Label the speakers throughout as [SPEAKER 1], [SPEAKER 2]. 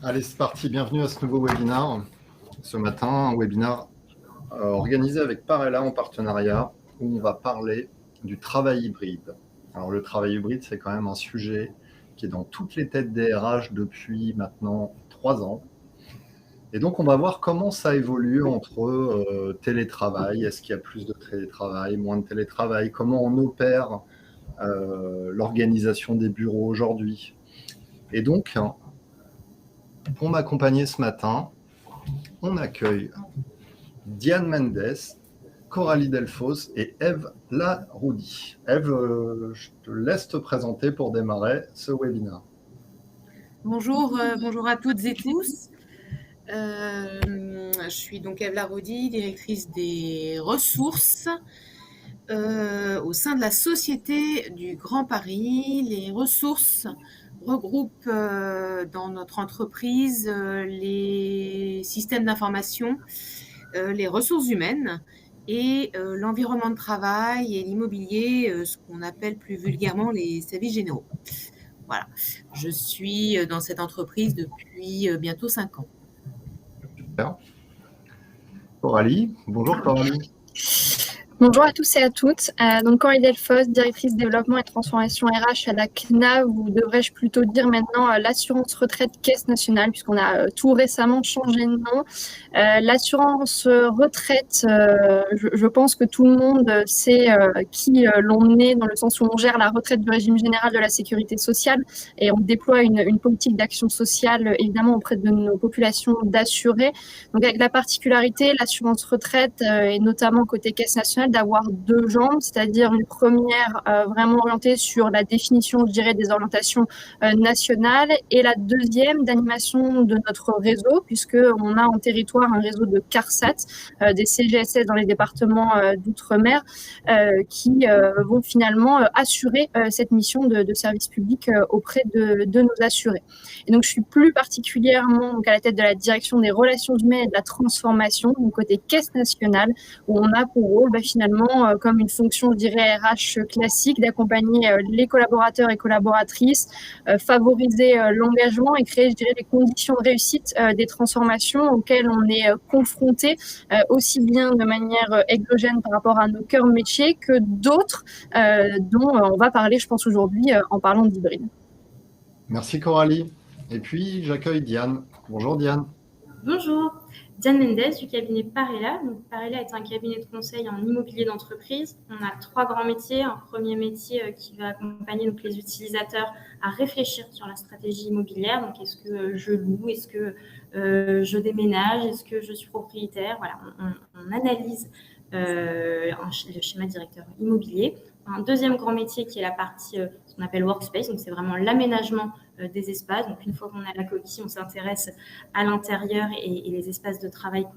[SPEAKER 1] Allez, c'est parti. Bienvenue à ce nouveau webinaire. Ce matin, un webinaire organisé avec Parella en partenariat où on va parler du travail hybride. Alors, le travail hybride, c'est quand même un sujet qui est dans toutes les têtes des RH depuis maintenant 3 ans. Et donc, on va voir comment ça évolue entre télétravail. Est-ce qu'il y a plus de télétravail, moins de télétravail? Comment on opère l'organisation des bureaux aujourd'hui? Et donc, pour m'accompagner ce matin, on accueille Diane Mendes, Coralie Delfos et Ève Laroudy. Ève, je te laisse te présenter pour démarrer ce webinaire.
[SPEAKER 2] Bonjour à toutes et tous. Je suis donc Ève Laroudy, directrice des ressources au sein de la Société du Grand Paris. Les ressources regroupent dans notre entreprise les systèmes d'information, les ressources humaines et l'environnement de travail et l'immobilier, ce qu'on appelle plus vulgairement les services généraux. Voilà, je suis dans cette entreprise depuis bientôt 5 ans.
[SPEAKER 1] Super. Coralie, bonjour Coralie.
[SPEAKER 3] Bonjour à tous et à toutes. Donc Coralie Delfos, directrice développement et transformation RH à la CNAV, ou devrais-je plutôt dire maintenant l'assurance retraite Caisse nationale, puisqu'on a tout récemment changé de nom. L'assurance retraite, je pense que tout le monde sait qui l'on est, dans le sens où on gère la retraite du régime général de la sécurité sociale et on déploie une politique d'action sociale évidemment auprès de nos populations d'assurés. Donc avec la particularité, l'assurance retraite et notamment côté Caisse nationale, d'avoir deux jambes, c'est-à-dire une première vraiment orientée sur la définition, je dirais, des orientations nationales, et la deuxième d'animation de notre réseau, puisqu'on a en territoire un réseau de CARSAT, des CGSS dans les départements d'outre-mer, qui vont finalement assurer cette mission de service public auprès de nos assurés. Et donc je suis plus particulièrement donc, à la tête de la direction des relations humaines et de la transformation, donc côté Caisse nationale, où on a pour rôle finalement, comme une fonction, je dirais, RH classique, d'accompagner les collaborateurs et collaboratrices, favoriser l'engagement et créer, je dirais, les conditions de réussite des transformations auxquelles on est confronté, aussi bien de manière exogène par rapport à nos cœurs métiers que d'autres dont on va parler, je pense, aujourd'hui en parlant d'hybride.
[SPEAKER 1] Merci Coralie. Et puis, j'accueille Diane. Bonjour Diane.
[SPEAKER 4] Bonjour, Diane Mendes du cabinet Parella. Donc, Parella est un cabinet de conseil en immobilier d'entreprise. On a 3 grands métiers. Un premier métier qui va accompagner donc, les utilisateurs à réfléchir sur la stratégie immobilière. Donc, est-ce que je loue? Est-ce que je déménage? Est-ce que je suis propriétaire? Voilà, on analyse le schéma directeur immobilier. Un deuxième grand métier qui est la partie ce qu'on appelle workspace, donc c'est vraiment l'aménagement des espaces. Donc une fois qu'on a la coquille, on s'intéresse à l'intérieur et les espaces de travail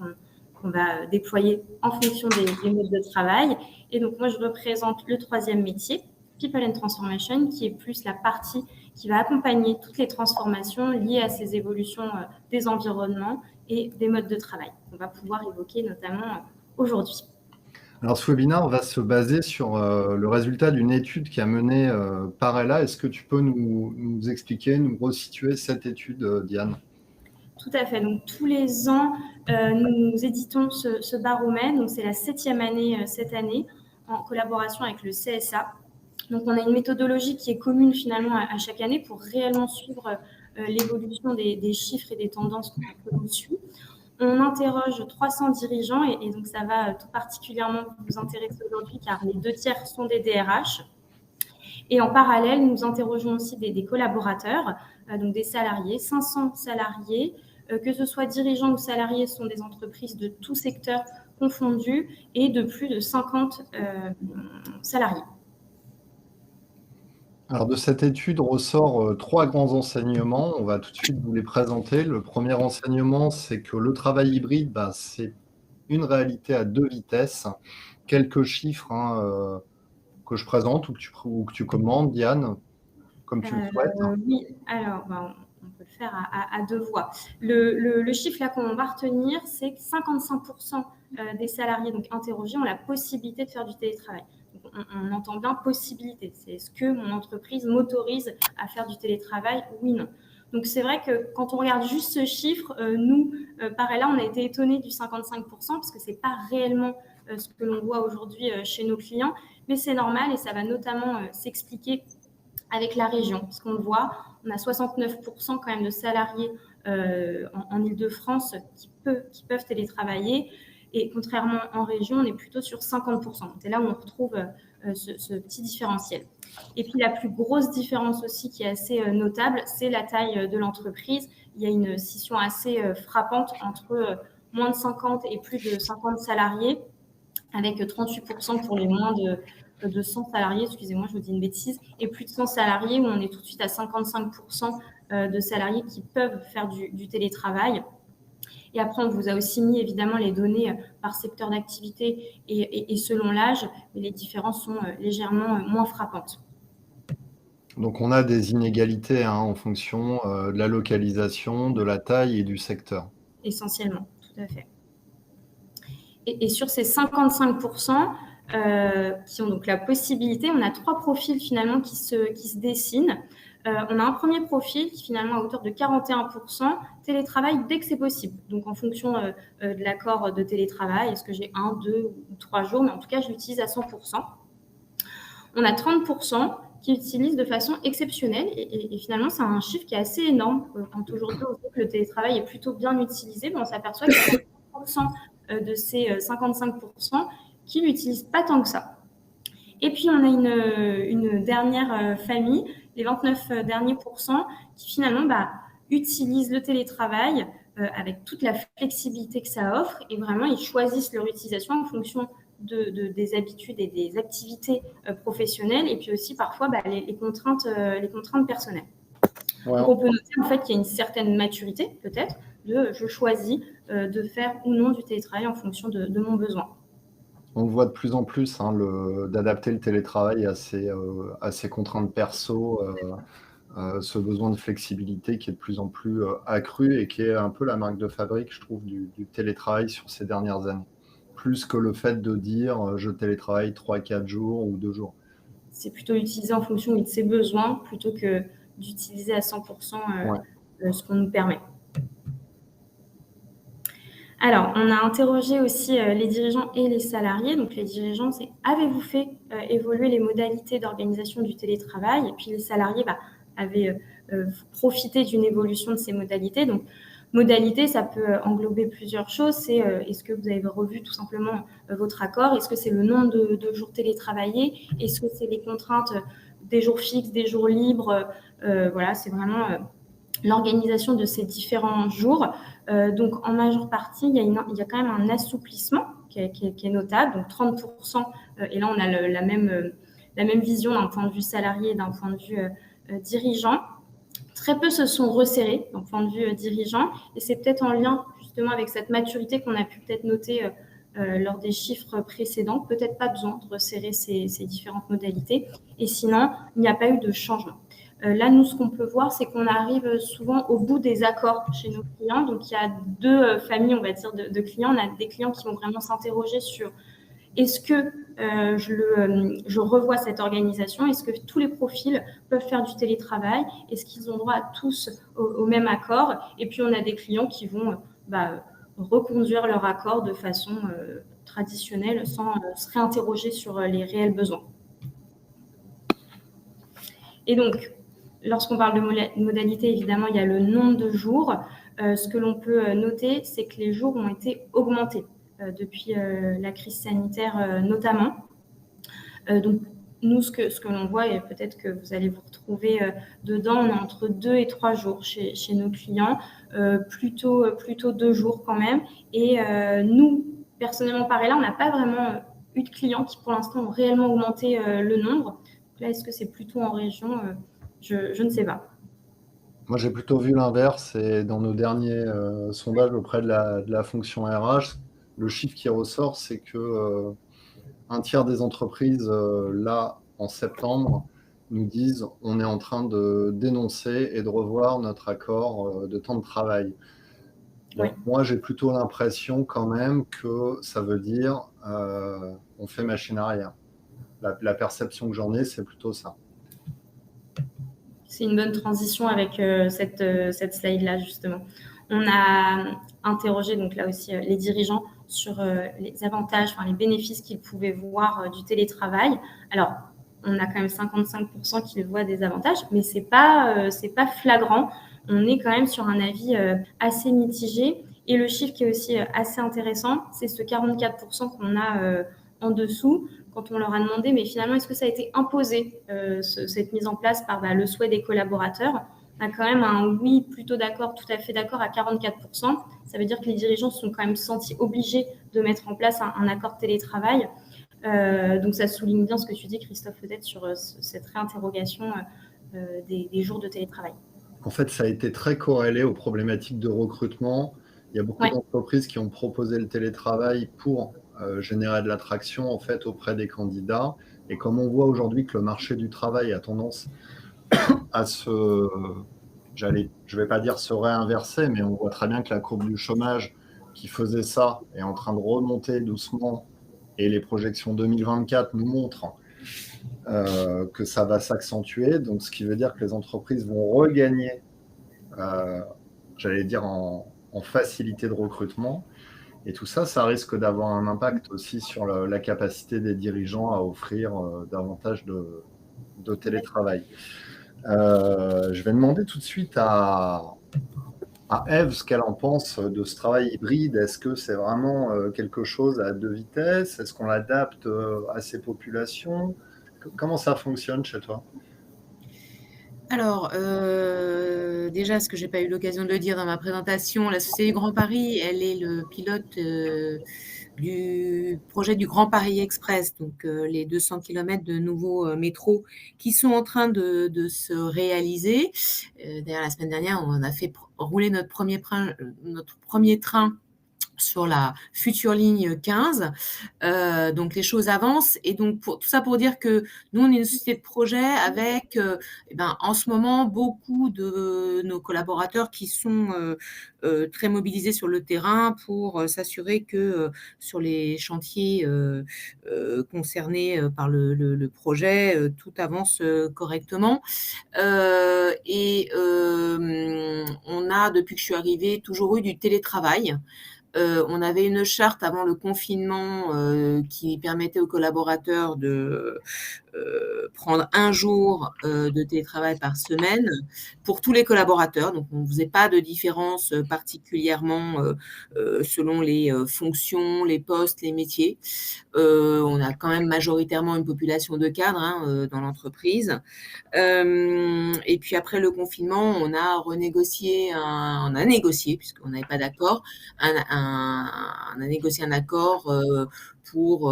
[SPEAKER 4] qu'on va déployer en fonction des modes de travail. Et donc moi je représente le troisième métier, People and Transformation, qui est plus la partie qui va accompagner toutes les transformations liées à ces évolutions des environnements et des modes de travail qu'on va pouvoir évoquer notamment aujourd'hui.
[SPEAKER 1] Alors, ce webinaire va se baser sur le résultat d'une étude qui a mené Parella. Est-ce que tu peux nous expliquer, nous resituer cette étude, Diane?
[SPEAKER 4] Tout à fait. Donc, tous les ans, nous éditons ce baromètre. Donc, c'est la 7e année cette année, en collaboration avec le CSA. Donc, on a une méthodologie qui est commune finalement à chaque année pour réellement suivre l'évolution des chiffres et des tendances que l'on suit. On interroge 300 dirigeants et donc ça va tout particulièrement vous intéresser aujourd'hui car les 2/3 sont des DRH. Et en parallèle, nous interrogeons aussi des collaborateurs, donc des salariés, 500 salariés, que ce soit dirigeants ou salariés, sont des entreprises de tout secteur confondus et de plus de 50 salariés.
[SPEAKER 1] Alors, de cette étude ressort 3 grands enseignements. On va tout de suite vous les présenter. Le premier enseignement, c'est que le travail hybride, c'est une réalité à 2 vitesses. Quelques chiffres que je présente ou que tu commandes, Diane, comme tu le souhaites.
[SPEAKER 4] Oui, alors on peut le faire à 2 voix. Le chiffre là qu'on va retenir, c'est que 55% des salariés donc interrogés ont la possibilité de faire du télétravail. Donc, on entend bien possibilité. C'est est-ce que mon entreprise m'autorise à faire du télétravail? Oui, non. Donc, c'est vrai que quand on regarde juste ce chiffre, nous, Parella, on a été étonnés du 55%, parce que ce n'est pas réellement ce que l'on voit aujourd'hui chez nos clients, mais c'est normal et ça va notamment s'expliquer avec la région. Parce qu'on le voit, on a 69% quand même de salariés en Île-de-France qui peuvent télétravailler. Et contrairement en région, on est plutôt sur 50%. C'est là où on retrouve ce petit différentiel. Et puis la plus grosse différence aussi qui est assez notable, c'est la taille de l'entreprise. Il y a une scission assez frappante entre moins de 50 et plus de 50 salariés, avec 38% pour les moins de 100 salariés, excusez-moi, je vous dis une bêtise, et plus de 100 salariés où on est tout de suite à 55% de salariés qui peuvent faire du télétravail. Et après, on vous a aussi mis évidemment les données par secteur d'activité et selon l'âge, mais les différences sont légèrement moins frappantes.
[SPEAKER 1] Donc, on a des inégalités en fonction de la localisation, de la taille et du secteur.
[SPEAKER 4] Essentiellement, tout à fait. Et sur ces 55% qui ont donc la possibilité, on a 3 profils finalement qui se dessinent. On a un premier profil qui finalement à hauteur de 41% télétravail dès que c'est possible. Donc en fonction de l'accord de télétravail, est-ce que j'ai 1, 2 ou 3 jours, mais en tout cas je l'utilise à 100%. On a 30% qui utilisent de façon exceptionnelle et finalement c'est un chiffre qui est assez énorme. Quand aujourd'hui on sait que le télétravail est plutôt bien utilisé, on s'aperçoit qu'il y a 30% de ces 55% qui l'utilisent pas tant que ça. Et puis, on a une dernière famille, les 29 derniers pourcents, qui finalement utilisent le télétravail avec toute la flexibilité que ça offre. Et vraiment, ils choisissent leur utilisation en fonction des habitudes et des activités professionnelles. Et puis aussi, parfois, les contraintes personnelles. Ouais. Donc, on peut noter en fait qu'il y a une certaine maturité, peut-être, je choisis de faire ou non du télétravail en fonction de mon besoin.
[SPEAKER 1] On voit de plus en plus d'adapter le télétravail à ses contraintes perso, ce besoin de flexibilité qui est de plus en plus accru et qui est un peu la marque de fabrique, je trouve, du télétravail sur ces dernières années. Plus que le fait de dire je télétravaille 3-4 jours ou 2 jours.
[SPEAKER 4] C'est plutôt utilisé en fonction de ses besoins plutôt que d'utiliser à 100% ce qu'on nous permet. Alors, on a interrogé aussi les dirigeants et les salariés. Donc, les dirigeants, c'est avez-vous fait évoluer les modalités d'organisation du télétravail? Et puis, les salariés avaient profité d'une évolution de ces modalités. Donc, modalité, ça peut englober plusieurs choses. C'est est-ce que vous avez revu tout simplement votre accord? Est-ce que c'est le nombre de jours télétravaillés? Est-ce que c'est les contraintes des jours fixes, des jours libres? Voilà, c'est vraiment l'organisation de ces différents jours. Donc, en majeure partie, il y a quand même un assouplissement qui est notable, donc 30%. Et là, on a la même vision d'un point de vue salarié et d'un point de vue dirigeant. Très peu se sont resserrés d'un point de vue dirigeant. Et c'est peut-être en lien justement avec cette maturité qu'on a pu peut-être noter lors des chiffres précédents. Peut-être pas besoin de resserrer ces différentes modalités. Et sinon, il n'y a pas eu de changement. Là, nous, ce qu'on peut voir, c'est qu'on arrive souvent au bout des accords chez nos clients. Donc, il y a 2 familles, on va dire, de clients. On a des clients qui vont vraiment s'interroger sur est-ce que je revois cette organisation? Est-ce que tous les profils peuvent faire du télétravail? Est-ce qu'ils ont droit à tous au même accord? Et puis, on a des clients qui vont reconduire leur accord de façon traditionnelle sans se réinterroger sur les réels besoins. Et donc, lorsqu'on parle de modalité, évidemment, il y a le nombre de jours. Ce que l'on peut noter, c'est que les jours ont été augmentés depuis la crise sanitaire notamment. Donc, nous, ce que l'on voit, et peut-être que vous allez vous retrouver dedans, on est entre 2 et 3 jours chez nos clients, plutôt 2 jours quand même. Et nous, personnellement, pareil, là, on n'a pas vraiment eu de clients qui, pour l'instant, ont réellement augmenté le nombre. Donc là, est-ce que c'est plutôt en région? Je ne sais pas.
[SPEAKER 1] Moi, j'ai plutôt vu l'inverse. Et dans nos derniers sondages auprès de la fonction RH, le chiffre qui ressort, c'est que un tiers des entreprises, là, en septembre, nous disent on est en train de dénoncer et de revoir notre accord de temps de travail. Donc, moi, j'ai plutôt l'impression quand même que ça veut dire on fait machine arrière. La perception que j'en ai, c'est plutôt ça.
[SPEAKER 4] c'est une bonne transition avec cette slide-là, justement. On a interrogé, donc là aussi, les dirigeants sur les avantages, les bénéfices qu'ils pouvaient voir du télétravail. Alors, on a quand même 55% qui voient des avantages, mais c'est pas flagrant. On est quand même sur un avis assez mitigé. Et le chiffre qui est aussi assez intéressant, c'est ce 44% qu'on a en dessous, quand on leur a demandé, mais finalement, est-ce que ça a été imposé, cette mise en place par le souhait des collaborateurs? On a quand même un oui plutôt d'accord, tout à fait d'accord à 44%. Ça veut dire que les dirigeants se sont quand même sentis obligés de mettre en place un accord de télétravail. Donc ça souligne bien ce que tu dis, Christophe, peut-être sur cette réinterrogation des jours de télétravail.
[SPEAKER 1] En fait, ça a été très corrélé aux problématiques de recrutement. Il y a beaucoup d'entreprises qui ont proposé le télétravail pour générer de l'attraction en fait auprès des candidats. Et comme on voit aujourd'hui que le marché du travail a tendance à je vais pas dire se réinverser, mais on voit très bien que la courbe du chômage qui faisait ça est en train de remonter doucement. Et les projections 2024 nous montrent que ça va s'accentuer. Donc, ce qui veut dire que les entreprises vont regagner, j'allais dire, en facilité de recrutement. Et tout ça, ça risque d'avoir un impact aussi sur la capacité des dirigeants à offrir davantage de télétravail. Je vais demander tout de suite à Ève ce qu'elle en pense de ce travail hybride. Est-ce que c'est vraiment quelque chose à deux vitesses? Est-ce qu'on l'adapte à ces populations? Comment ça fonctionne chez toi?
[SPEAKER 2] Alors, déjà, ce que je n'ai pas eu l'occasion de le dire dans ma présentation, la Société du Grand Paris, elle est le pilote du projet du Grand Paris Express, donc les 200 km de nouveaux métros qui sont en train de se réaliser. D'ailleurs, la semaine dernière, on a fait rouler notre premier train sur la future ligne 15. Donc les choses avancent, et donc tout ça pour dire que nous on est une société de projet avec en ce moment beaucoup de nos collaborateurs qui sont très mobilisés sur le terrain pour s'assurer que sur les chantiers concernés par le projet, tout avance correctement. Et on a, depuis que je suis arrivée, toujours eu du télétravail. On avait une charte avant le confinement qui permettait aux collaborateurs de prendre un jour de télétravail par semaine pour tous les collaborateurs. Donc, on ne faisait pas de différence particulièrement selon les fonctions, les postes, les métiers. On a quand même majoritairement une population de cadres dans l'entreprise. Et puis après le confinement, on a négocié, puisqu'on n'avait pas d'accord, on a négocié un accord pour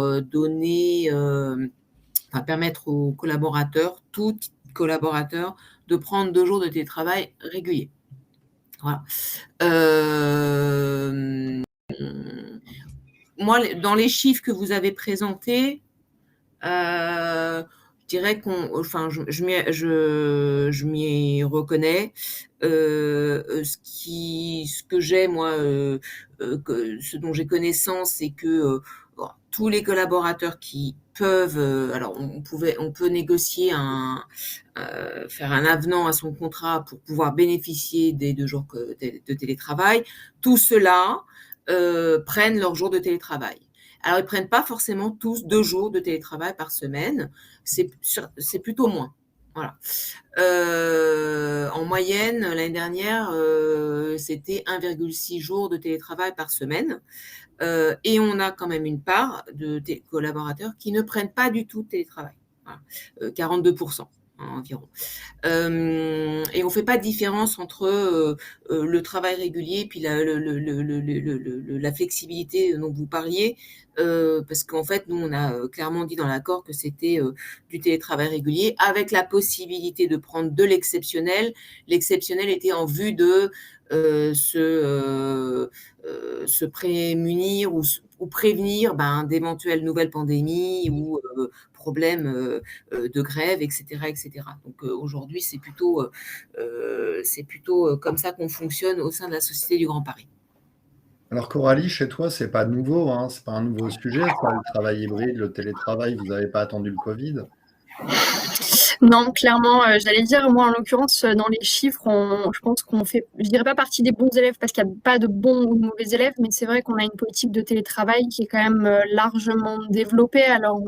[SPEAKER 2] permettre aux collaborateurs, tout collaborateur, de prendre 2 jours de télétravail réguliers. Voilà. Moi, dans les chiffres que vous avez présentés, je dirais je m'y reconnais. Ce que j'ai, moi, ce dont j'ai connaissance, c'est que tous les collaborateurs qui peuvent, alors on peut négocier faire un avenant à son contrat pour pouvoir bénéficier des 2 jours de télétravail. Tout cela prennent leurs jours de télétravail. Alors, ils ne prennent pas forcément tous 2 jours de télétravail par semaine. C'est plutôt moins. Voilà. En moyenne, l'année dernière, c'était 1,6 jours de télétravail par semaine. Et on a quand même une part de collaborateurs qui ne prennent pas du tout de télétravail. Voilà. 42%. Environ. Et on fait pas de différence entre le travail régulier et puis la flexibilité dont vous parliez, parce qu'en fait, nous, on a clairement dit dans l'accord que c'était du télétravail régulier avec la possibilité de prendre de l'exceptionnel. L'exceptionnel était en vue de se prémunir ou prévenir d'éventuelles nouvelles pandémies ou problèmes de grève, etc., etc. Donc aujourd'hui, c'est plutôt comme ça qu'on fonctionne au sein de la Société du Grand Paris.
[SPEAKER 1] Alors Coralie, chez toi, c'est pas nouveau, hein, c'est pas un nouveau sujet, ça, le travail hybride, le télétravail, vous n'avez pas attendu le Covid?
[SPEAKER 3] Non, clairement, j'allais dire, moi, en l'occurrence, dans les chiffres, je pense qu'on fait, je dirais pas partie des bons élèves parce qu'il n'y a pas de bons ou de mauvais élèves, mais c'est vrai qu'on a une politique de télétravail qui est quand même largement développée. Alors,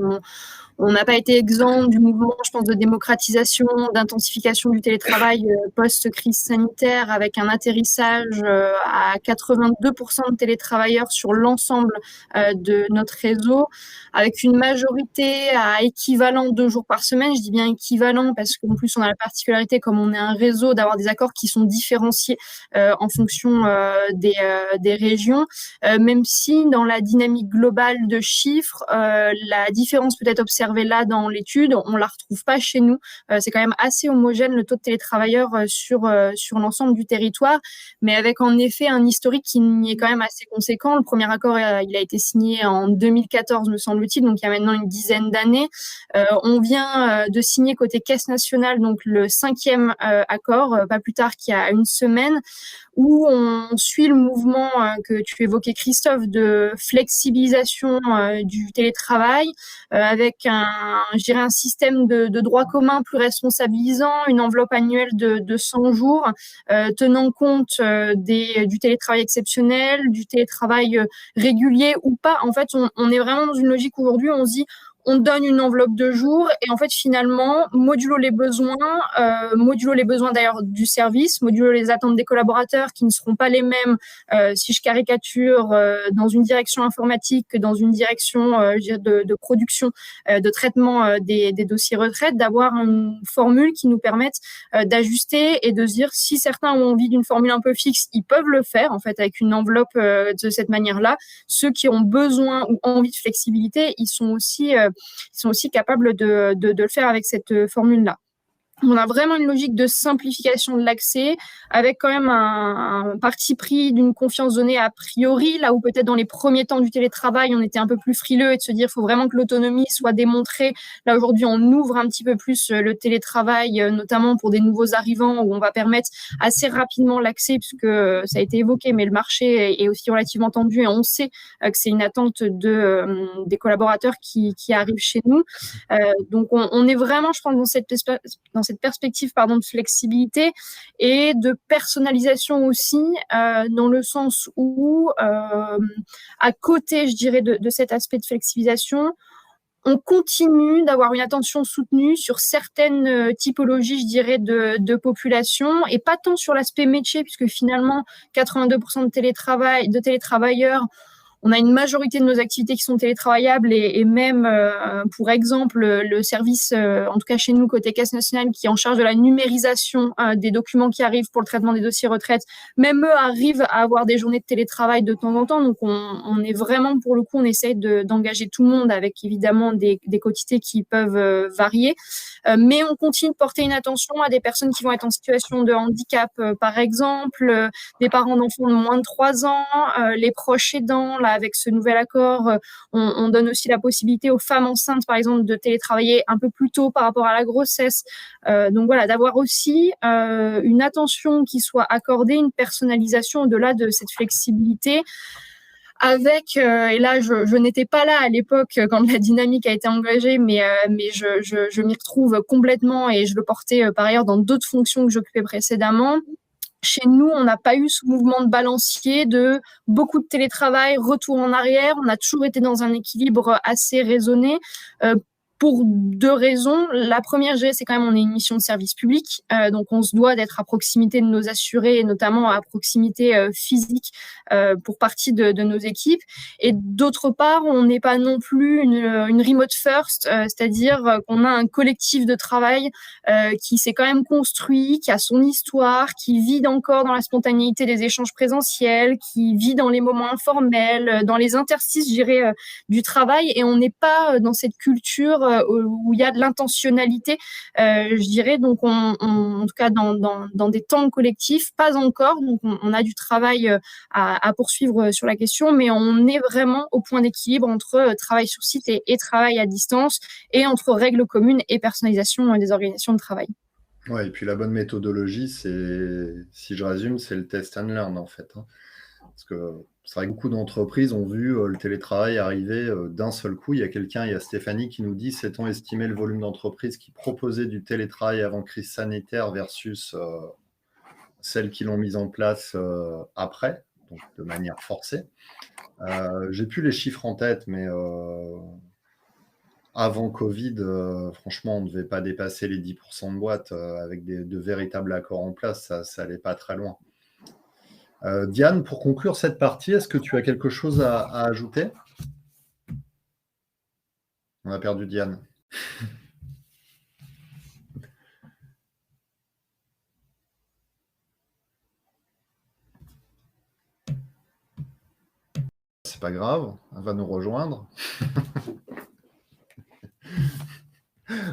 [SPEAKER 3] on n'a pas été exempt du mouvement, je pense, de démocratisation, d'intensification du télétravail post-crise sanitaire, avec un atterrissage à 82% de télétravailleurs sur l'ensemble de notre réseau, avec une majorité à équivalent 2 jours par semaine. Je dis bien équivalent parce qu'en plus, on a la particularité, comme on est un réseau, d'avoir des accords qui sont différenciés en fonction des régions, même si dans la dynamique globale de chiffres, la différence peut être observée là dans l'étude, on la retrouve pas chez nous. C'est quand même assez homogène le taux de télétravailleurs sur l'ensemble du territoire, mais avec en effet un historique qui est quand même assez conséquent. Le premier accord, il a été signé en 2014, me semble-t-il, donc il y a maintenant une dizaine d'années. On vient de signer côté Caisse nationale donc le 5e accord, pas plus tard qu'il y a une semaine, où on suit le mouvement que tu évoquais, Christophe, de flexibilisation du télétravail, avec je dirais un système de droit commun plus responsabilisant, une enveloppe annuelle de 100 jours, tenant compte du télétravail exceptionnel, du télétravail régulier ou pas. En fait, on est vraiment dans une logique aujourd'hui où on se dit, on donne une enveloppe de jours et en fait finalement modulo les besoins d'ailleurs du service, modulo les attentes des collaborateurs qui ne seront pas les mêmes si je caricature dans une direction informatique que dans une direction de production, de traitement des dossiers retraite, d'avoir une formule qui nous permette d'ajuster et de se dire si certains ont envie d'une formule un peu fixe, ils peuvent le faire en fait avec une enveloppe de cette manière-là. Ceux qui ont besoin ou envie de flexibilité, ils sont aussi capables de le faire avec cette formule-là. On a vraiment une logique de simplification de l'accès avec quand même un parti pris d'une confiance donnée a priori, là où peut-être dans les premiers temps du télétravail, on était un peu plus frileux et de se dire il faut vraiment que l'autonomie soit démontrée. Là, aujourd'hui, on ouvre un petit peu plus le télétravail, notamment pour des nouveaux arrivants où on va permettre assez rapidement l'accès puisque ça a été évoqué, mais le marché est aussi relativement tendu et on sait que c'est une attente des collaborateurs qui arrivent chez nous. Donc, on est vraiment, je pense, dans cette perspective de flexibilité et de personnalisation aussi, dans le sens où, à côté, je dirais, de cet aspect de flexibilisation, on continue d'avoir une attention soutenue sur certaines typologies, je dirais, de population et pas tant sur l'aspect métier, puisque finalement, 82% de télétravailleurs, on a une majorité de nos activités qui sont télétravaillables et même, pour exemple, le service, en tout cas chez nous, côté Caisse nationale, qui est en charge de la numérisation des documents qui arrivent pour le traitement des dossiers retraite, même eux arrivent à avoir des journées de télétravail de temps en temps. Donc, on est vraiment, pour le coup, on essaye d'engager tout le monde avec évidemment des quotités qui peuvent varier. Mais on continue de porter une attention à des personnes qui vont être en situation de handicap, par exemple, des parents d'enfants de moins de 3 ans, les proches aidants. Là, avec ce nouvel accord, on donne aussi la possibilité aux femmes enceintes, par exemple, de télétravailler un peu plus tôt par rapport à la grossesse. Donc voilà, d'avoir aussi une attention qui soit accordée, une personnalisation au-delà de cette flexibilité. Avec, et là, je n'étais pas là à l'époque quand la dynamique a été engagée, mais je m'y retrouve complètement et je le portais par ailleurs dans d'autres fonctions que j'occupais précédemment. Chez nous, on n'a pas eu ce mouvement de balancier de beaucoup de télétravail, retour en arrière. On a toujours été dans un équilibre assez raisonné. Pour 2 raisons. La première, c'est quand même on est une mission de service public, donc on se doit d'être à proximité de nos assurés, et notamment à proximité physique pour partie de nos équipes. Et d'autre part, on n'est pas non plus une remote first, c'est-à-dire qu'on a un collectif de travail qui s'est quand même construit, qui a son histoire, qui vit encore dans la spontanéité des échanges présentiels, qui vit dans les moments informels, dans les interstices, je dirais, du travail. Et on n'est pas dans cette culture où il y a de l'intentionnalité, je dirais. Donc, en tout cas, dans des temps collectifs, pas encore. Donc, on a du travail à poursuivre sur la question, mais on est vraiment au point d'équilibre entre travail sur site et travail à distance, et entre règles communes et personnalisation des organisations de travail.
[SPEAKER 1] Ouais, et puis la bonne méthodologie, si je résume, c'est le test and learn en fait. Parce que C'est vrai que beaucoup d'entreprises ont vu le télétravail arriver d'un seul coup. Il y a Stéphanie qui nous dit: sait-on estimer le volume d'entreprises qui proposaient du télétravail avant crise sanitaire versus celles qui l'ont mis en place après, donc de manière forcée. J'ai plus les chiffres en tête, mais avant Covid, franchement, on ne devait pas dépasser les 10% de boîtes avec de véritables accords en place. Ça allait pas très loin. Diane, pour conclure cette partie, est-ce que tu as quelque chose à ajouter? On a perdu Diane. C'est pas grave, elle va nous rejoindre.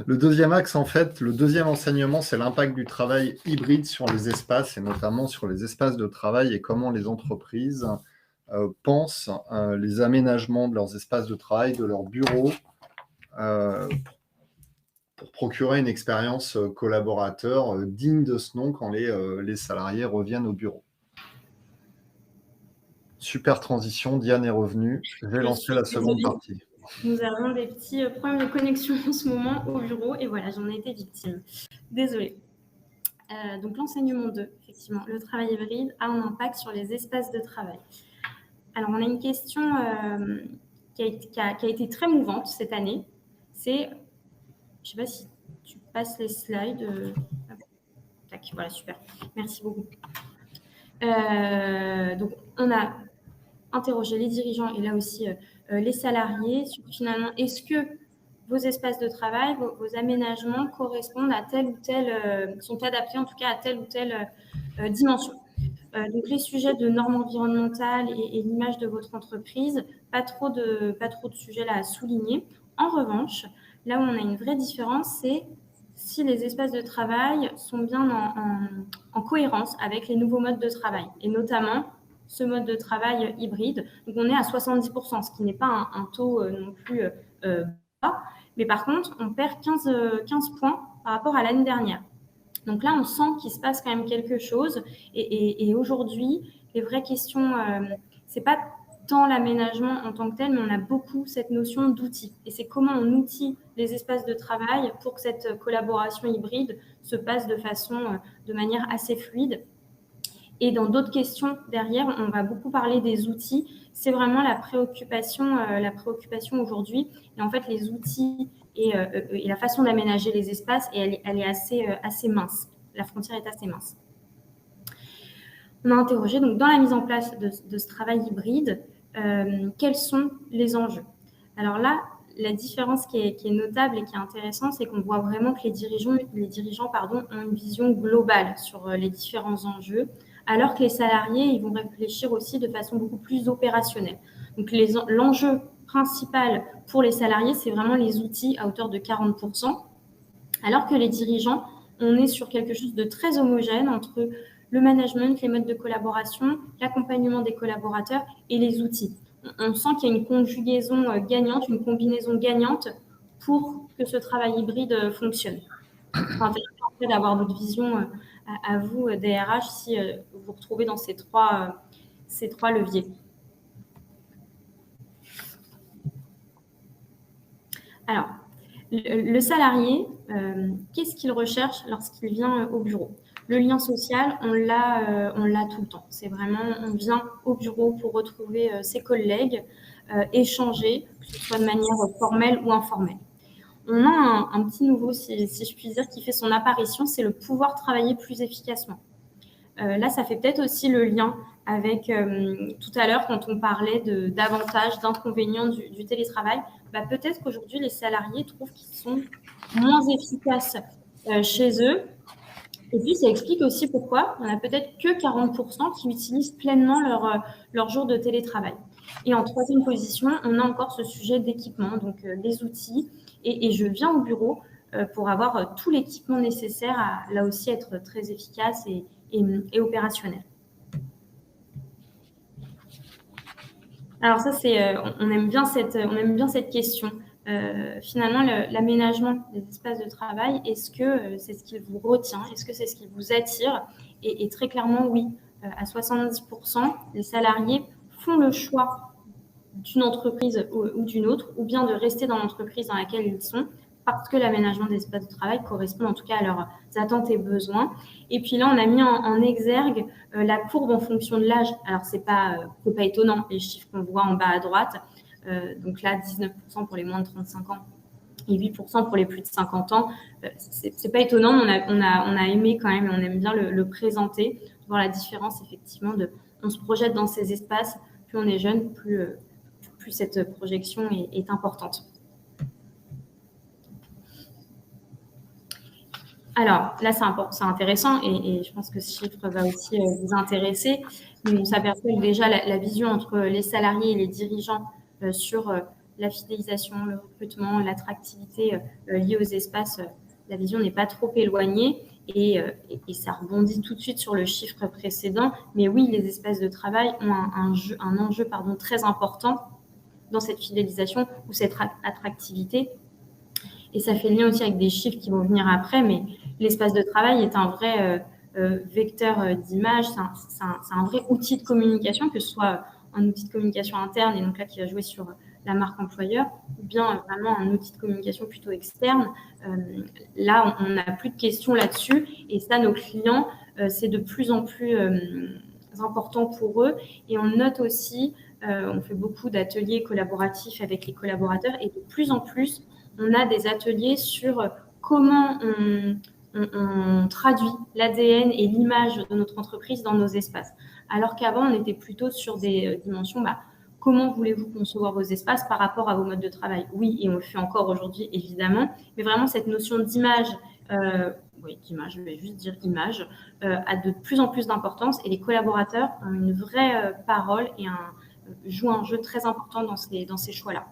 [SPEAKER 1] Le deuxième axe, en fait, le deuxième enseignement, c'est l'impact du travail hybride sur les espaces, et notamment sur les espaces de travail et comment les entreprises pensent les aménagements de leurs espaces de travail, de leurs bureaux, pour procurer une expérience collaborateur digne de ce nom quand les salariés reviennent au bureau. Super transition, Diane est revenue. Je vais lancer la seconde partie.
[SPEAKER 4] Nous avons des petits problèmes de connexion en ce moment au bureau et voilà, j'en ai été victime. Désolée. Donc l'enseignement 2, effectivement, le travail hybride a un impact sur les espaces de travail. Alors on a une question qui a été très mouvante cette année. C'est, je ne sais pas si tu passes les slides. Tac, voilà, super. Merci beaucoup. Donc on a interrogé les dirigeants et là aussi les salariés sur finalement est-ce que vos espaces de travail, vos aménagements correspondent à telle ou telle, sont adaptés en tout cas à telle ou telle dimension. Donc les sujets de normes environnementales et l'image de votre entreprise, pas trop de sujets là à souligner. En revanche, là où on a une vraie différence, c'est si les espaces de travail sont bien en cohérence avec les nouveaux modes de travail et notamment ce mode de travail hybride. Donc, on est à 70%, ce qui n'est pas un taux non plus bas. Mais par contre, on perd 15 points par rapport à l'année dernière. Donc là, on sent qu'il se passe quand même quelque chose. Et aujourd'hui, les vraies questions, c'est pas tant l'aménagement en tant que tel, mais on a beaucoup cette notion d'outils. Et c'est comment on outille les espaces de travail pour que cette collaboration hybride se passe de manière assez fluide. Et dans d'autres questions derrière, on va beaucoup parler des outils. C'est vraiment la préoccupation aujourd'hui. Et en fait, les outils et la façon d'aménager les espaces, et elle est assez mince. La frontière est assez mince. On a interrogé, donc, dans la mise en place de ce travail hybride, quels sont les enjeux? Alors là, la différence qui est notable et qui est intéressante, c'est qu'on voit vraiment que les dirigeants ont une vision globale sur les différents enjeux, alors que les salariés, ils vont réfléchir aussi de façon beaucoup plus opérationnelle. Donc, l'enjeu principal pour les salariés, c'est vraiment les outils à hauteur de 40%, alors que les dirigeants, on est sur quelque chose de très homogène entre le management, les modes de collaboration, l'accompagnement des collaborateurs et les outils. On sent qu'il y a une conjugaison gagnante, une combinaison gagnante pour que ce travail hybride fonctionne. C'est intéressant d'avoir votre vision à vous, DRH, si vous vous retrouvez dans ces trois leviers. Alors, le salarié, qu'est-ce qu'il recherche lorsqu'il vient au bureau? Le lien social, on l'a tout le temps. C'est vraiment, on vient au bureau pour retrouver ses collègues, échanger, que ce soit de manière formelle ou informelle. On a un petit nouveau, si je puis dire, qui fait son apparition, c'est le pouvoir travailler plus efficacement. Là, ça fait peut-être aussi le lien avec tout à l'heure quand on parlait d'avantages, d'inconvénients du télétravail. Peut-être qu'aujourd'hui, les salariés trouvent qu'ils sont moins efficaces chez eux. Et puis, ça explique aussi pourquoi on n'a peut-être que 40% qui utilisent pleinement leur jour de télétravail. Et en troisième position, on a encore ce sujet d'équipement, donc les outils. Et je viens au bureau pour avoir tout l'équipement nécessaire à, là aussi, être très efficace et opérationnel. Alors ça, on aime bien cette question. Finalement, l'aménagement des espaces de travail, est-ce que c'est ce qui vous retient? Est-ce que c'est ce qui vous attire? Et très clairement, oui. À 70%, les salariés font le choix d'une entreprise ou d'une autre, ou bien de rester dans l'entreprise dans laquelle ils sont, parce que l'aménagement des espaces de travail correspond en tout cas à leurs attentes et besoins. Et puis là, on a mis en exergue la courbe en fonction de l'âge. Alors, c'est pas étonnant, les chiffres qu'on voit en bas à droite. Donc là, 19% pour les moins de 35 ans et 8% pour les plus de 50 ans. C'est pas étonnant, mais on a aimé quand même, on aime bien le présenter, voir la différence effectivement on se projette dans ces espaces, plus on est jeune, plus cette projection est importante. Alors là, c'est intéressant et je pense que ce chiffre va aussi vous intéresser. On s'aperçoit que déjà la vision entre les salariés et les dirigeants sur la fidélisation, le recrutement, l'attractivité liée aux espaces, la vision n'est pas trop éloignée et ça rebondit tout de suite sur le chiffre précédent. Mais oui, les espaces de travail ont un enjeu très important dans cette fidélisation ou cette attractivité. Et ça fait lien aussi avec des chiffres qui vont venir après, mais l'espace de travail est un vrai vecteur d'image, c'est un vrai outil de communication, que ce soit un outil de communication interne, et donc là qui va jouer sur la marque employeur, ou bien vraiment un outil de communication plutôt externe. Là, on n'a plus de questions là-dessus, et ça, nos clients, c'est de plus en plus important pour eux. Et on note aussi, on fait beaucoup d'ateliers collaboratifs avec les collaborateurs, et de plus en plus, on a des ateliers sur comment on traduit l'ADN et l'image de notre entreprise dans nos espaces. Alors qu'avant, on était plutôt sur des dimensions, comment voulez-vous concevoir vos espaces par rapport à vos modes de travail? Oui, et on le fait encore aujourd'hui, évidemment, mais vraiment cette notion d'image, je vais juste dire image, a de plus en plus d'importance, et les collaborateurs ont une vraie parole et jouent un jeu très important dans ces choix-là.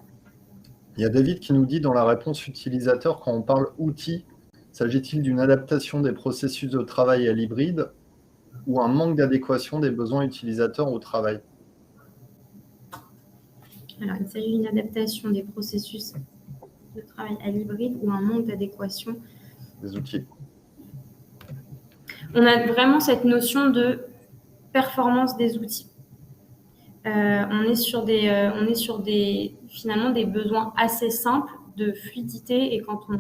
[SPEAKER 1] Il y a David qui nous dit dans la réponse utilisateur, quand on parle outils, s'agit-il d'une adaptation des processus de travail à l'hybride ou un manque d'adéquation des besoins utilisateurs au travail?
[SPEAKER 4] Alors, il s'agit d'une adaptation des processus de travail à l'hybride ou un manque d'adéquation
[SPEAKER 1] des outils.
[SPEAKER 4] On a vraiment cette notion de performance des outils. On est sur finalement des besoins assez simples de fluidité, et quand on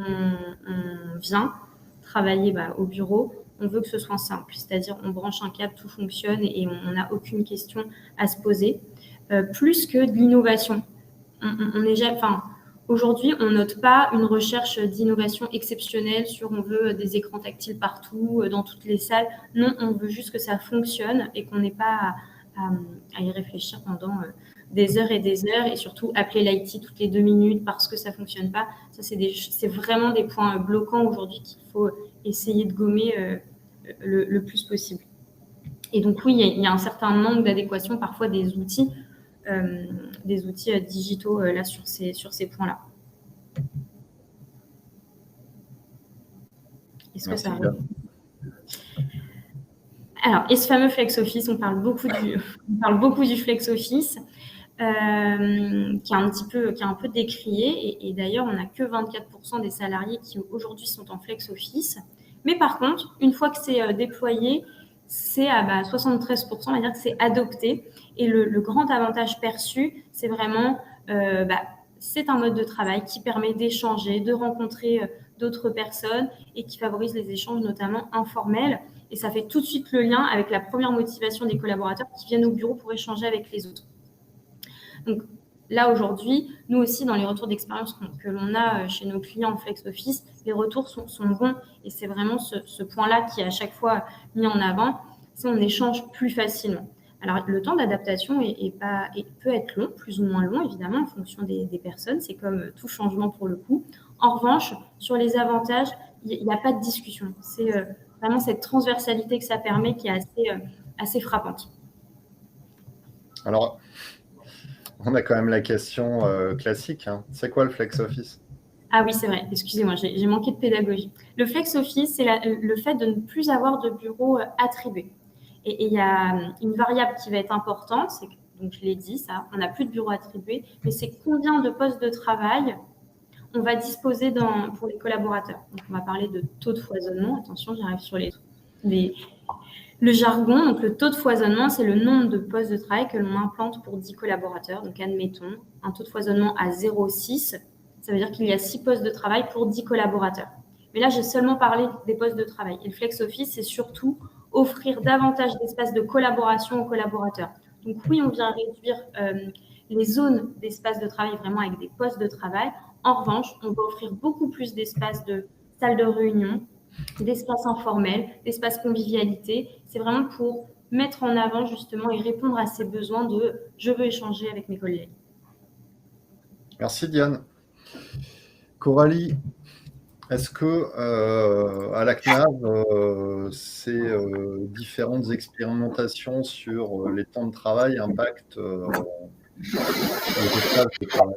[SPEAKER 4] vient travailler au bureau, on veut que ce soit simple, c'est-à-dire on branche un câble, tout fonctionne et on n'a aucune question à se poser, plus que de l'innovation. Aujourd'hui, on note pas une recherche d'innovation exceptionnelle sur on veut des écrans tactiles partout, dans toutes les salles. Non, on veut juste que ça fonctionne et qu'on n'ait pas à y réfléchir pendant des heures et des heures, et surtout appeler l'IT toutes les 2 minutes parce que ça ne fonctionne pas. Ça, c'est vraiment des points bloquants aujourd'hui qu'il faut essayer de gommer le plus possible. Et donc oui, il y a un certain manque d'adéquation parfois des outils digitaux là sur ces points-là. Est-ce que ça arrive ? Alors, et ce fameux flex office, on parle beaucoup du flex office, qui est un peu décrié, et d'ailleurs, on n'a que 24% des salariés qui aujourd'hui sont en flex office. Mais par contre, une fois que c'est déployé, c'est à 73%, on va dire que c'est adopté. Et le grand avantage perçu, c'est vraiment, c'est un mode de travail qui permet d'échanger, de rencontrer d'autres personnes et qui favorise les échanges, notamment informels. Et ça fait tout de suite le lien avec la première motivation des collaborateurs qui viennent au bureau pour échanger avec les autres. Donc là, aujourd'hui, nous aussi, dans les retours d'expérience que l'on a chez nos clients en flex office, les retours sont bons. Et c'est vraiment ce point-là qui est à chaque fois mis en avant, c'est on échange plus facilement. Alors, le temps d'adaptation peut être long, plus ou moins long, évidemment, en fonction des personnes. C'est comme tout changement pour le coup. En revanche, sur les avantages, il n'y a pas de discussion. C'est vraiment cette transversalité que ça permet qui est assez frappante.
[SPEAKER 1] Alors, on a quand même la question classique. C'est quoi le flex office?
[SPEAKER 4] Ah oui, c'est vrai. Excusez-moi, j'ai manqué de pédagogie. Le flex office, c'est le fait de ne plus avoir de bureau attribué. Et il y a une variable qui va être importante, donc je l'ai dit, ça, on n'a plus de bureau attribué, mais c'est combien de postes de travail on va disposer pour les collaborateurs. Donc, on va parler de taux de foisonnement. Attention, j'arrive sur Le jargon, donc le taux de foisonnement, c'est le nombre de postes de travail que l'on implante pour 10 collaborateurs. Donc, admettons un taux de foisonnement à 0,6. Ça veut dire qu'il y a 6 postes de travail pour 10 collaborateurs. Mais là, j'ai seulement parlé des postes de travail. Et le flex office, c'est surtout offrir davantage d'espace de collaboration aux collaborateurs. Donc, oui, on vient réduire les zones d'espace de travail vraiment avec des postes de travail. En revanche, on va offrir beaucoup plus d'espace de salle de réunion, d'espace informel, d'espace convivialité. C'est vraiment pour mettre en avant justement et répondre à ces besoins de « je veux échanger avec mes collègues ».
[SPEAKER 1] Merci Diane. Coralie, est-ce que à la CNAV, ces différentes expérimentations sur les temps de travail impactent les espaces de travail?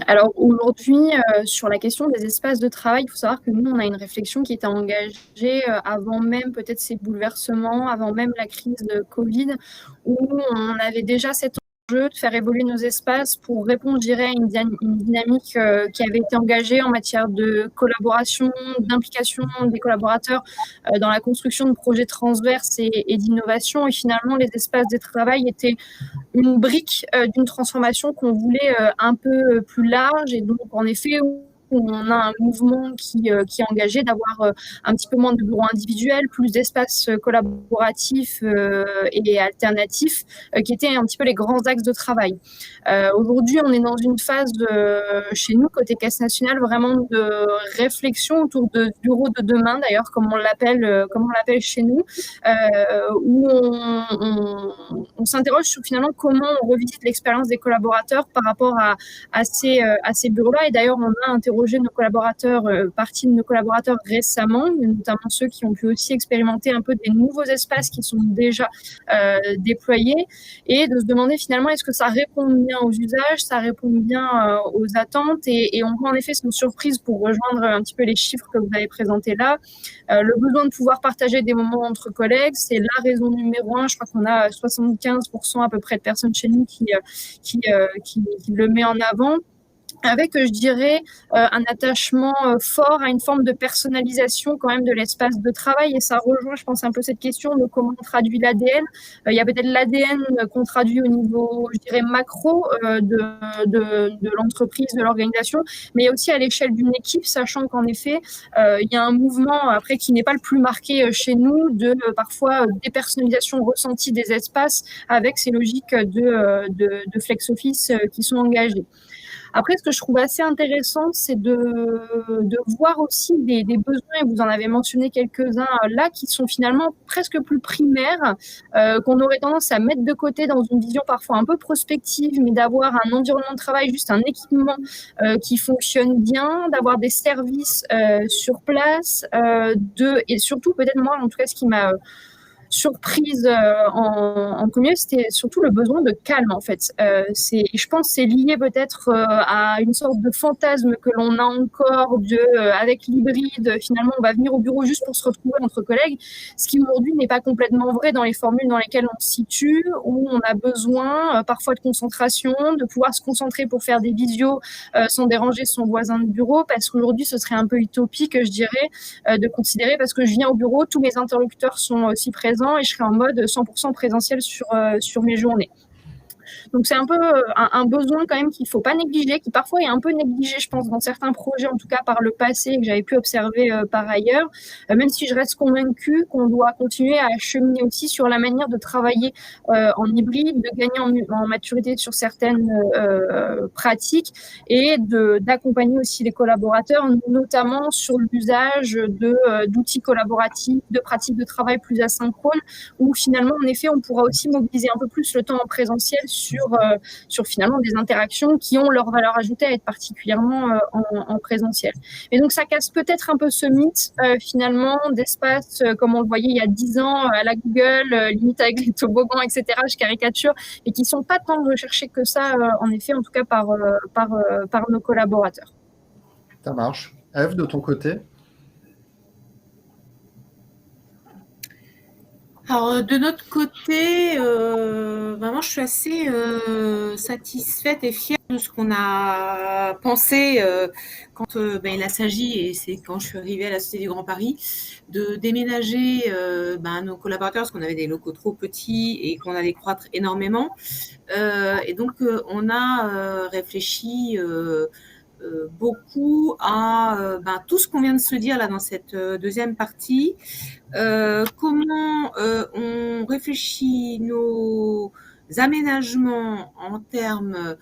[SPEAKER 3] Alors aujourd'hui, sur la question des espaces de travail, il faut savoir que nous, on a une réflexion qui était engagée avant même peut-être ces bouleversements, avant même la crise de Covid, où on avait déjà cet enjeu de faire évoluer nos espaces pour répondre, je dirais, à une dynamique qui avait été engagée en matière de collaboration, d'implication des collaborateurs dans la construction de projets transverses et d'innovation. Et finalement, les espaces de travail étaient une brique d'une transformation qu'on voulait un peu plus large. Et donc, en effet, on a un mouvement qui est engagé d'avoir un petit peu moins de bureaux individuels, plus d'espaces collaboratifs et alternatifs, qui étaient un petit peu les grands axes de travail. Aujourd'hui, on est dans une phase chez nous, côté Caisse nationale, vraiment de réflexion autour de bureaux de demain, d'ailleurs, comme on l'appelle chez nous, où on s'interroge sur finalement comment on revisite l'expérience des collaborateurs par rapport à ces bureaux-là. Et d'ailleurs, on a interrogé nos collaborateurs, partie de nos collaborateurs récemment, notamment ceux qui ont pu aussi expérimenter un peu des nouveaux espaces qui sont déjà déployés, et de se demander finalement est-ce que ça répond bien aux usages, ça répond bien aux attentes, et on voit en effet sans surprise, pour rejoindre un petit peu les chiffres que vous avez présentés là, le besoin de pouvoir partager des moments entre collègues, c'est la raison numéro 1. Je crois qu'on a 75% à peu près de personnes chez nous qui le met en avant, avec, je dirais, un attachement fort à une forme de personnalisation quand même de l'espace de travail. Et ça rejoint, je pense, un peu cette question de comment on traduit l'ADN. Il y a peut-être l'ADN qu'on traduit au niveau, je dirais, macro de l'entreprise, de l'organisation, mais il y a aussi à l'échelle d'une équipe, sachant qu'en effet, il y a un mouvement, après, qui n'est pas le plus marqué chez nous, de parfois dépersonnalisation ressentie des espaces, avec ces logiques de flex office qui sont engagées. Après, ce que je trouve assez intéressant, c'est de voir aussi des besoins, et vous en avez mentionné quelques-uns là, qui sont finalement presque plus primaires, qu'on aurait tendance à mettre de côté dans une vision parfois un peu prospective, mais d'avoir un environnement de travail, juste un équipement qui fonctionne bien, d'avoir des services sur place, et surtout, peut-être moi, en tout cas, ce qui m'a surprise en premier, c'était surtout le besoin de calme en fait. Je pense que c'est lié peut-être à une sorte de fantasme que l'on a encore avec l'hybride, finalement on va venir au bureau juste pour se retrouver entre collègues, ce qui aujourd'hui n'est pas complètement vrai dans les formules dans lesquelles on se situe, où on a besoin parfois de concentration, de pouvoir se concentrer pour faire des visios sans déranger son voisin de bureau, parce qu'aujourd'hui ce serait un peu utopique, je dirais, de considérer, parce que je viens au bureau, tous mes interlocuteurs sont aussi présents et je serai en mode 100% présentiel sur mes journées. Donc, c'est un peu un besoin quand même qu'il ne faut pas négliger, qui parfois est un peu négligé, je pense, dans certains projets, en tout cas par le passé, que j'avais pu observer par ailleurs, même si je reste convaincue qu'on doit continuer à cheminer aussi sur la manière de travailler en hybride, de gagner en maturité sur certaines pratiques, et d'accompagner aussi les collaborateurs, notamment sur l'usage d'outils collaboratifs, de pratiques de travail plus asynchrones, où finalement, en effet, on pourra aussi mobiliser un peu plus le temps en présentiel sur finalement des interactions qui ont leur valeur ajoutée à être particulièrement en présentiel. Et donc, ça casse peut-être un peu ce mythe, finalement, d'espace, comme on le voyait il y a 10 ans, à la Google, limite avec les toboggans, etc., je caricature, et qui ne sont pas tant recherchés que ça, en effet, en tout cas par nos collaborateurs.
[SPEAKER 1] Ça marche. Ève, de ton côté?
[SPEAKER 2] Alors, de notre côté, vraiment, je suis assez satisfaite et fière de ce qu'on a pensé quand il a s'agi, et c'est quand je suis arrivée à la Société du Grand Paris, de déménager nos collaborateurs parce qu'on avait des locaux trop petits et qu'on allait croître énormément. Et donc, on a réfléchi beaucoup à tout ce qu'on vient de se dire là dans cette deuxième partie. Comment on réfléchit nos aménagements en termes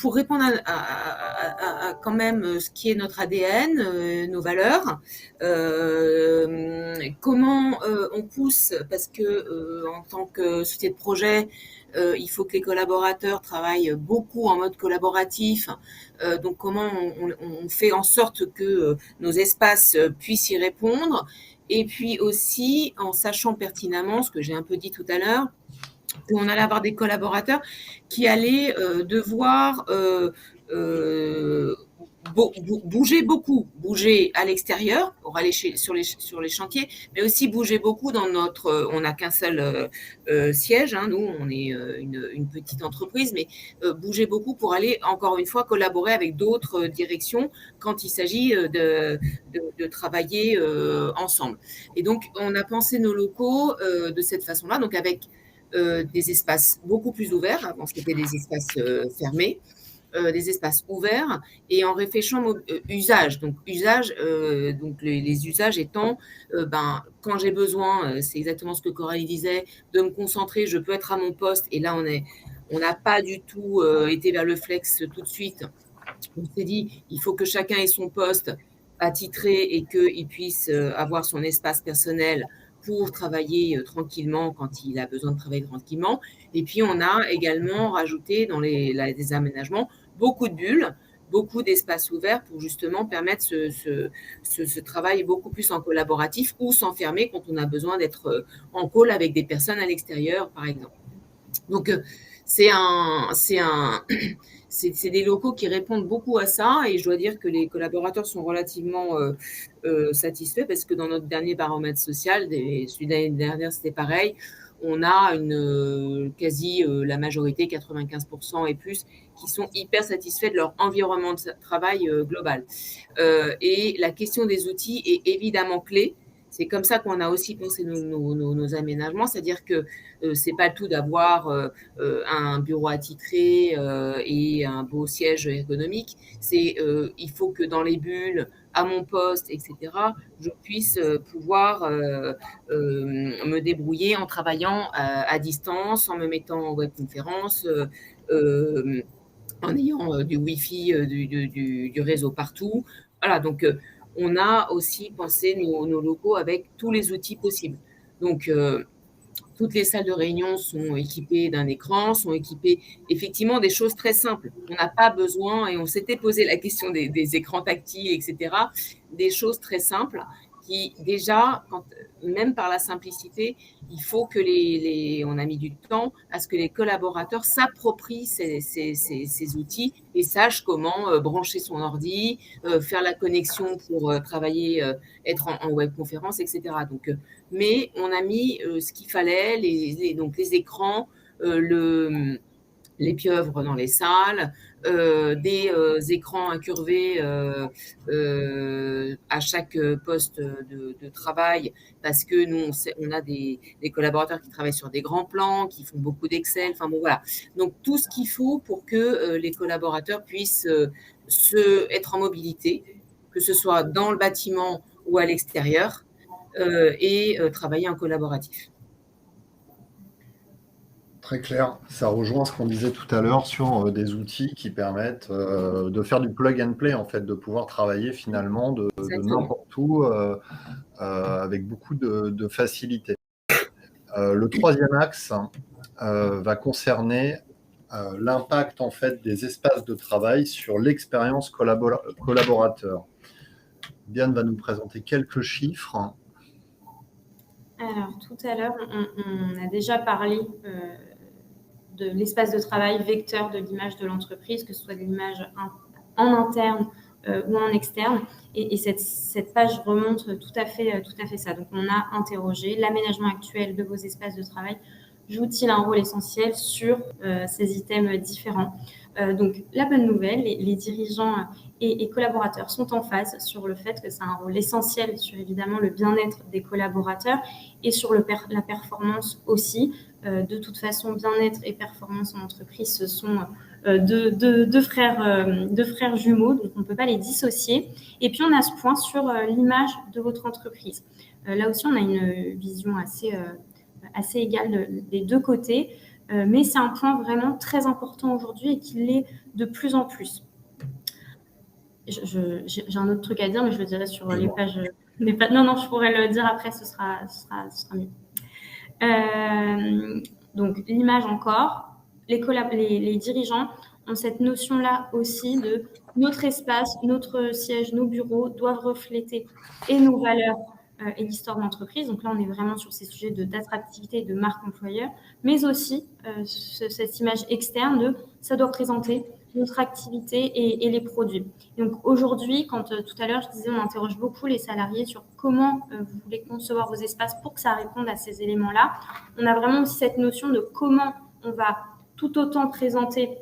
[SPEAKER 2] pour répondre à quand même ce qui est notre ADN, nos valeurs. Comment on pousse, parce que en tant que société de projet, il faut que les collaborateurs travaillent beaucoup en mode collaboratif. Donc comment on fait en sorte que nos espaces puissent y répondre. Et puis aussi, en sachant pertinemment, ce que j'ai un peu dit tout à l'heure, qu'on allait avoir des collaborateurs qui allaient devoir bouger beaucoup, bouger à l'extérieur pour aller sur les chantiers, mais aussi bouger beaucoup dans notre. On n'a qu'un seul siège, hein, nous, on est une petite entreprise, mais bouger beaucoup pour aller, encore une fois, collaborer avec d'autres directions quand il s'agit de travailler ensemble. Et donc, on a pensé nos locaux de cette façon-là, donc avec des espaces beaucoup plus ouverts. Avant, c'était des espaces fermés. Des espaces ouverts et en réfléchissant au usage. Donc, donc les usages étant, quand j'ai besoin, c'est exactement ce que Coralie disait, de me concentrer, je peux être à mon poste. Et là, on n'a pas du tout été vers le flex tout de suite. On s'est dit, il faut que chacun ait son poste attitré et qu'il puisse avoir son espace personnel pour travailler tranquillement quand il a besoin de travailler tranquillement. Et puis, on a également rajouté dans les aménagements beaucoup de bulles, beaucoup d'espaces ouverts pour justement permettre ce travail beaucoup plus en collaboratif ou s'enfermer quand on a besoin d'être en call avec des personnes à l'extérieur, par exemple. Donc, c'est des locaux qui répondent beaucoup à ça et je dois dire que les collaborateurs sont relativement satisfaits parce que dans notre dernier baromètre social, celui de l'année dernière, c'était pareil. On a quasi la majorité, 95% et plus, qui sont hyper satisfaits de leur environnement de travail global. Et la question des outils est évidemment clé. C'est comme ça qu'on a aussi pensé nos aménagements, c'est-à-dire que c'est pas le tout d'avoir un bureau attitré et un beau siège ergonomique. Il faut que dans les bulles, à mon poste, etc., je puisse pouvoir me débrouiller en travaillant à distance, en me mettant en webconférence, en ayant du Wi-Fi, du réseau partout. Voilà, donc on a aussi pensé nos locaux avec tous les outils possibles. Donc, toutes les salles de réunion sont équipées d'un écran, sont équipées effectivement des choses très simples. On n'a pas besoin, et on s'était posé la question des écrans tactiles, etc., des choses très simples qui déjà, même par la simplicité, il faut que on a mis du temps à ce que les collaborateurs s'approprient ces outils et sachent comment brancher son ordi, faire la connexion pour travailler, être en webconférence, etc. Donc, mais on a mis ce qu'il fallait, donc les écrans, les pieuvres dans les salles, des écrans incurvés à chaque poste de travail, parce que nous, on a des collaborateurs qui travaillent sur des grands plans, qui font beaucoup d'Excel, enfin bon, voilà. Donc, tout ce qu'il faut pour que les collaborateurs puissent être en mobilité, que ce soit dans le bâtiment ou à l'extérieur, et travailler en collaboratif.
[SPEAKER 1] Très clair. Ça rejoint ce qu'on disait tout à l'heure sur des outils qui permettent de faire du plug and play, en fait, de pouvoir travailler finalement de n'importe où avec beaucoup de facilité. Le troisième axe va concerner l'impact en fait des espaces de travail sur l'expérience collaborateur. Diane va nous présenter quelques chiffres.
[SPEAKER 4] Alors, tout à l'heure, on a déjà parlé de l'espace de travail vecteur de l'image de l'entreprise, que ce soit l'image en interne ou en externe. Et cette page remonte tout à fait ça. Donc, on a interrogé l'aménagement actuel de vos espaces de travail. Joue-t-il un rôle essentiel sur ces items différents? Donc, la bonne nouvelle, les dirigeants et collaborateurs sont en phase sur le fait que c'est un rôle essentiel sur évidemment le bien-être des collaborateurs et sur la performance aussi. De toute façon, bien-être et performance en entreprise, ce sont deux frères jumeaux, donc on ne peut pas les dissocier. Et puis, on a ce point sur l'image de votre entreprise. Là aussi, on a une vision assez égale des deux côtés, mais c'est un point vraiment très important aujourd'hui et qui l'est de plus en plus. J'ai un autre truc à dire, mais je le dirai sur les pages. Non, je pourrais le dire après, ce sera mieux. Donc, l'image encore. Les dirigeants ont cette notion-là aussi de notre espace, notre siège, nos bureaux doivent refléter et nos valeurs et l'histoire de l'entreprise. Donc là, on est vraiment sur ces sujets d'attractivité, de marque employeur, mais aussi cette image externe de ça doit présenter notre activité et les produits. Et donc aujourd'hui, quand tout à l'heure je disais, on interroge beaucoup les salariés sur comment vous voulez concevoir vos espaces pour que ça réponde à ces éléments-là. On a vraiment aussi cette notion de comment on va tout autant présenter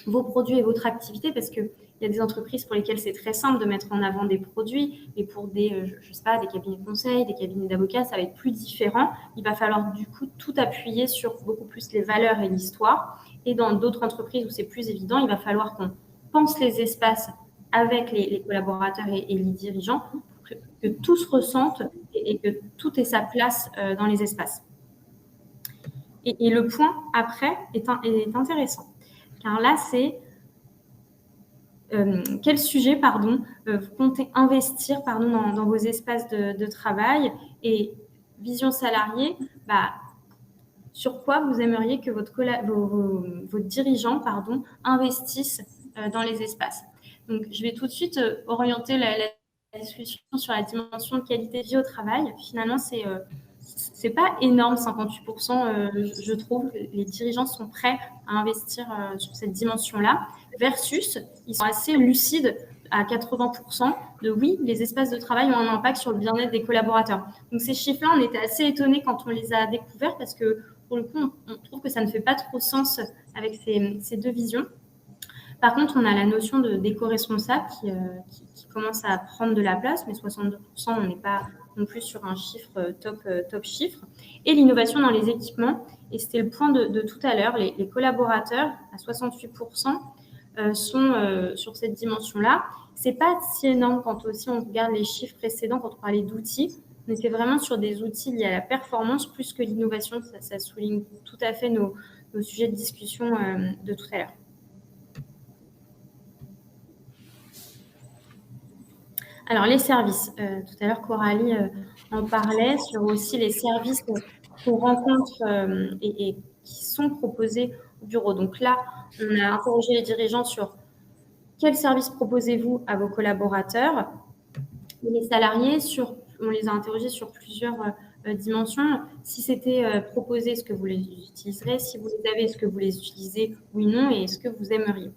[SPEAKER 4] vos produits et votre activité, parce qu'il y a des entreprises pour lesquelles c'est très simple de mettre en avant des produits, et pour des, je sais pas, des cabinets de conseil, des cabinets d'avocats, ça va être plus différent. Il va falloir du coup tout appuyer sur beaucoup plus les valeurs et l'histoire. Et dans d'autres entreprises où c'est plus évident, il va falloir qu'on pense les espaces avec les collaborateurs et les dirigeants pour que tout se ressente et que tout ait sa place dans les espaces. Et le point après est intéressant. Car là, c'est quel sujet, vous comptez investir, dans vos espaces de travail, et vision salariée, sur quoi vous aimeriez que vos dirigeants, investissent dans les espaces. Donc, je vais tout de suite orienter la discussion sur la dimension de qualité de vie au travail. Finalement, c'est pas énorme, 58%, je trouve. Les dirigeants sont prêts à investir sur cette dimension-là, versus ils sont assez lucides à 80% de oui, les espaces de travail ont un impact sur le bien-être des collaborateurs. Donc ces chiffres-là, on était assez étonnés quand on les a découverts, parce que pour le coup, on trouve que ça ne fait pas trop sens avec ces deux visions. Par contre, on a la notion d'éco-responsable qui commence à prendre de la place, mais 62%, on n'est pas non plus sur un chiffre top chiffre. Et l'innovation dans les équipements, et c'était le point de tout à l'heure, les collaborateurs, à 68%, sont sur cette dimension-là. C'est pas si énorme quand aussi on regarde les chiffres précédents, quand on parlait d'outils. On était vraiment sur des outils liés à la performance plus que l'innovation. Ça souligne tout à fait nos sujets de discussion de tout à l'heure. Alors, les services. Tout à l'heure, Coralie en parlait sur aussi les services qu'on rencontre et qui sont proposés au bureau. Donc là, on a interrogé les dirigeants sur quels services proposez-vous à vos collaborateurs. Et les salariés, on les a interrogés sur plusieurs dimensions. Si c'était proposé, est-ce que vous les utiliserez? Si vous les avez, est-ce que vous les utilisez? Oui, non. Et est-ce que vous aimeriez?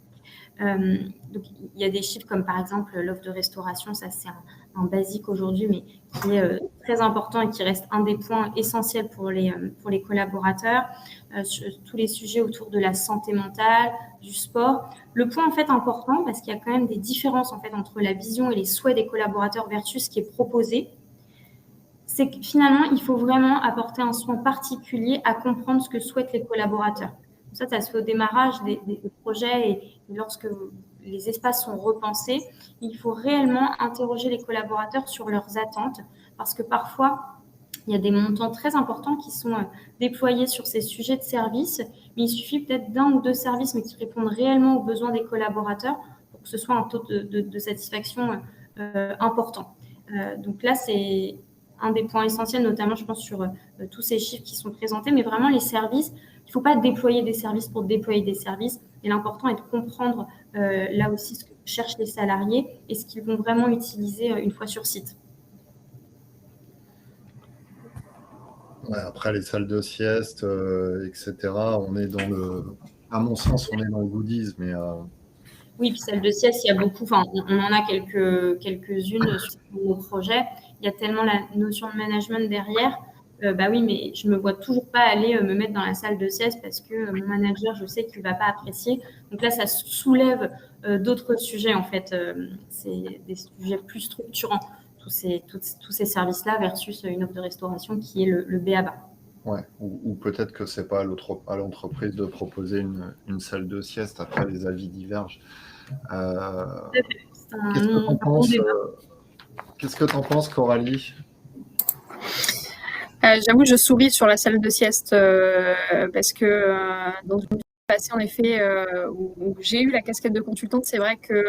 [SPEAKER 4] Donc, il y a des chiffres comme par exemple l'offre de restauration, ça c'est un basique aujourd'hui, mais qui est très important et qui reste un des points essentiels pour les collaborateurs. Tous les sujets autour de la santé mentale, du sport. Le point en fait important, parce qu'il y a quand même des différences en fait entre la vision et les souhaits des collaborateurs versus ce qui est proposé, c'est que finalement il faut vraiment apporter un soin particulier à comprendre ce que souhaitent les collaborateurs. Ça se fait au démarrage des projets et lorsque les espaces sont repensés, il faut réellement interroger les collaborateurs sur leurs attentes, parce que parfois, il y a des montants très importants qui sont déployés sur ces sujets de service, mais il suffit peut-être d'un ou deux services, mais qui répondent réellement aux besoins des collaborateurs pour que ce soit un taux de satisfaction important. Donc là, c'est un des points essentiels, notamment, je pense, sur tous ces chiffres qui sont présentés, mais vraiment les services. Il ne faut pas déployer des services pour déployer des services. Et l'important est de comprendre là aussi ce que cherchent les salariés et ce qu'ils vont vraiment utiliser une fois sur site.
[SPEAKER 1] Ouais, après, les salles de sieste, etc., on est à mon sens, on est dans le goodies, mais...
[SPEAKER 4] Oui, puis salle de sieste, il y a beaucoup, enfin, on en a quelques-unes sur nos projets. Il y a tellement la notion de management derrière. Bah oui, mais je me vois toujours pas aller me mettre dans la salle de sieste parce que mon manager, je sais qu'il va pas apprécier. Donc là, ça soulève d'autres sujets, en fait. C'est des sujets plus structurants, tous ces services-là versus une offre de restauration qui est le B.A.B.A.
[SPEAKER 1] Ouais, ou peut-être que c'est pas à l'entreprise de proposer une salle de sieste. Après, les avis divergent.
[SPEAKER 4] C'est un
[SPEAKER 1] Qu'est-ce que
[SPEAKER 4] bon
[SPEAKER 1] t'en penses,
[SPEAKER 4] débat.
[SPEAKER 1] qu'est-ce que t'en penses, Coralie?
[SPEAKER 3] J'avoue, je souris sur la salle de sieste parce que dans une vie passée, en effet, où j'ai eu la casquette de consultante, c'est vrai que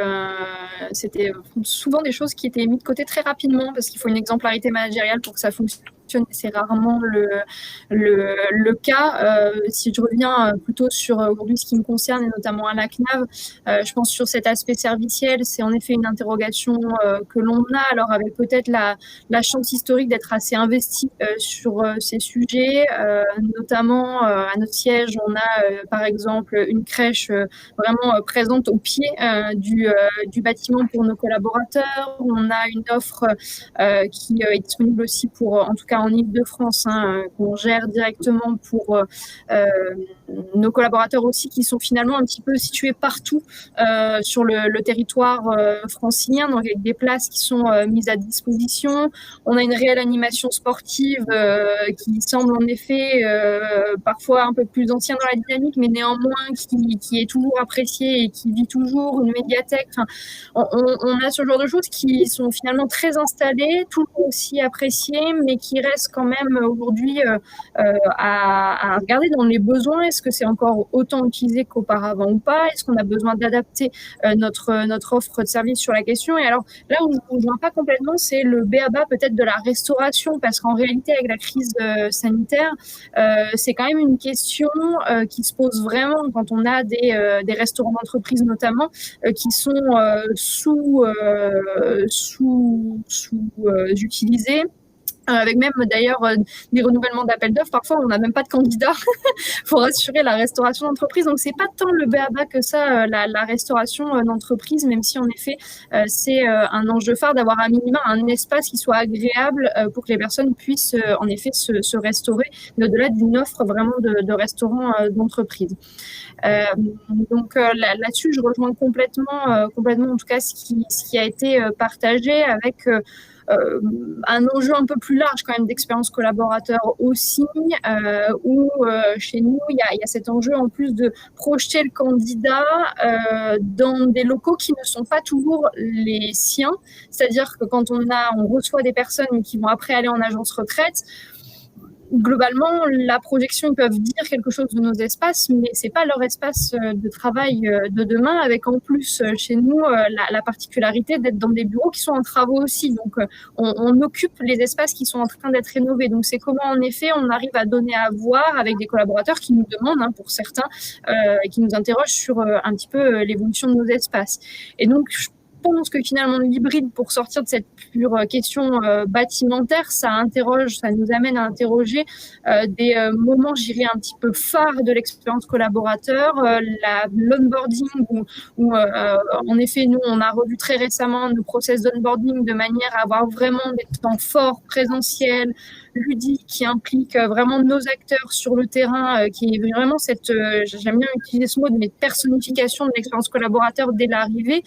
[SPEAKER 3] c'était souvent des choses qui étaient mises de côté très rapidement parce qu'il faut une exemplarité managériale pour que ça fonctionne. C'est rarement le cas. Si je reviens plutôt sur aujourd'hui ce qui me concerne et notamment à la CNAV, je pense sur cet aspect serviciel, c'est en effet une interrogation que l'on a. Alors avec peut-être la chance historique d'être assez investi sur ces sujets, notamment à notre siège, on a par exemple une crèche vraiment présente au pied du bâtiment pour nos collaborateurs. On a une offre qui est disponible aussi pour, en tout cas en Île-de-France, qu'on gère directement pour nos collaborateurs aussi, qui sont finalement un petit peu situés partout sur le territoire francilien, donc avec des places qui sont mises à disposition. On a une réelle animation sportive qui semble en effet parfois un peu plus ancienne dans la dynamique, mais néanmoins qui est toujours appréciée et qui vit toujours, une médiathèque. Enfin, on a ce genre de choses qui sont finalement très installées, toujours aussi appréciées, mais qui restent quand même aujourd'hui à regarder dans les besoins. Est-ce que c'est encore autant utilisé qu'auparavant ou pas? Est-ce qu'on a besoin d'adapter notre offre de service sur la question? Et alors, là où je ne rejoins pas complètement, c'est le B.A.B.A. peut-être de la restauration, parce qu'en réalité, avec la crise sanitaire, c'est quand même une question qui se pose vraiment quand on a des restaurants d'entreprise notamment qui sont sous-utilisés. Avec même d'ailleurs des renouvellements d'appels d'offres, parfois on n'a même pas de candidats pour assurer la restauration d'entreprise. Donc c'est pas tant le B.A.B.A. que ça, la restauration d'entreprise, même si en effet c'est un enjeu phare d'avoir un minimum un espace qui soit agréable pour que les personnes puissent en effet se restaurer, au-delà d'une offre vraiment de restaurant d'entreprise. Donc là-dessus, je rejoins complètement en tout cas ce qui a été partagé avec un enjeu un peu plus large quand même d'expérience collaborateur aussi, où chez nous, il y a cet enjeu en plus de projeter le candidat dans des locaux qui ne sont pas toujours les siens. C'est-à-dire que quand on reçoit des personnes qui vont après aller en agence retraite, globalement, la projection, ils peuvent dire quelque chose de nos espaces, mais c'est pas leur espace de travail de demain, avec en plus chez nous la particularité d'être dans des bureaux qui sont en travaux aussi. Donc, on occupe les espaces qui sont en train d'être rénovés. Donc, c'est comment, en effet, on arrive à donner à voir avec des collaborateurs qui nous demandent, pour certains, et qui nous interrogent sur un petit peu l'évolution de nos espaces. Et donc, je pense que finalement l'hybride, pour sortir de cette pure question bâtimentaire, ça nous amène à interroger des moments, je dirais, un petit peu phares de l'expérience collaborateur, l'onboarding, où en effet, nous, on a revu très récemment nos process d'onboarding de manière à avoir vraiment des temps forts, présentiels, ludiques, qui impliquent vraiment nos acteurs sur le terrain, qui est vraiment cette, j'aime bien utiliser ce mot, mais personnification de l'expérience collaborateur dès l'arrivée,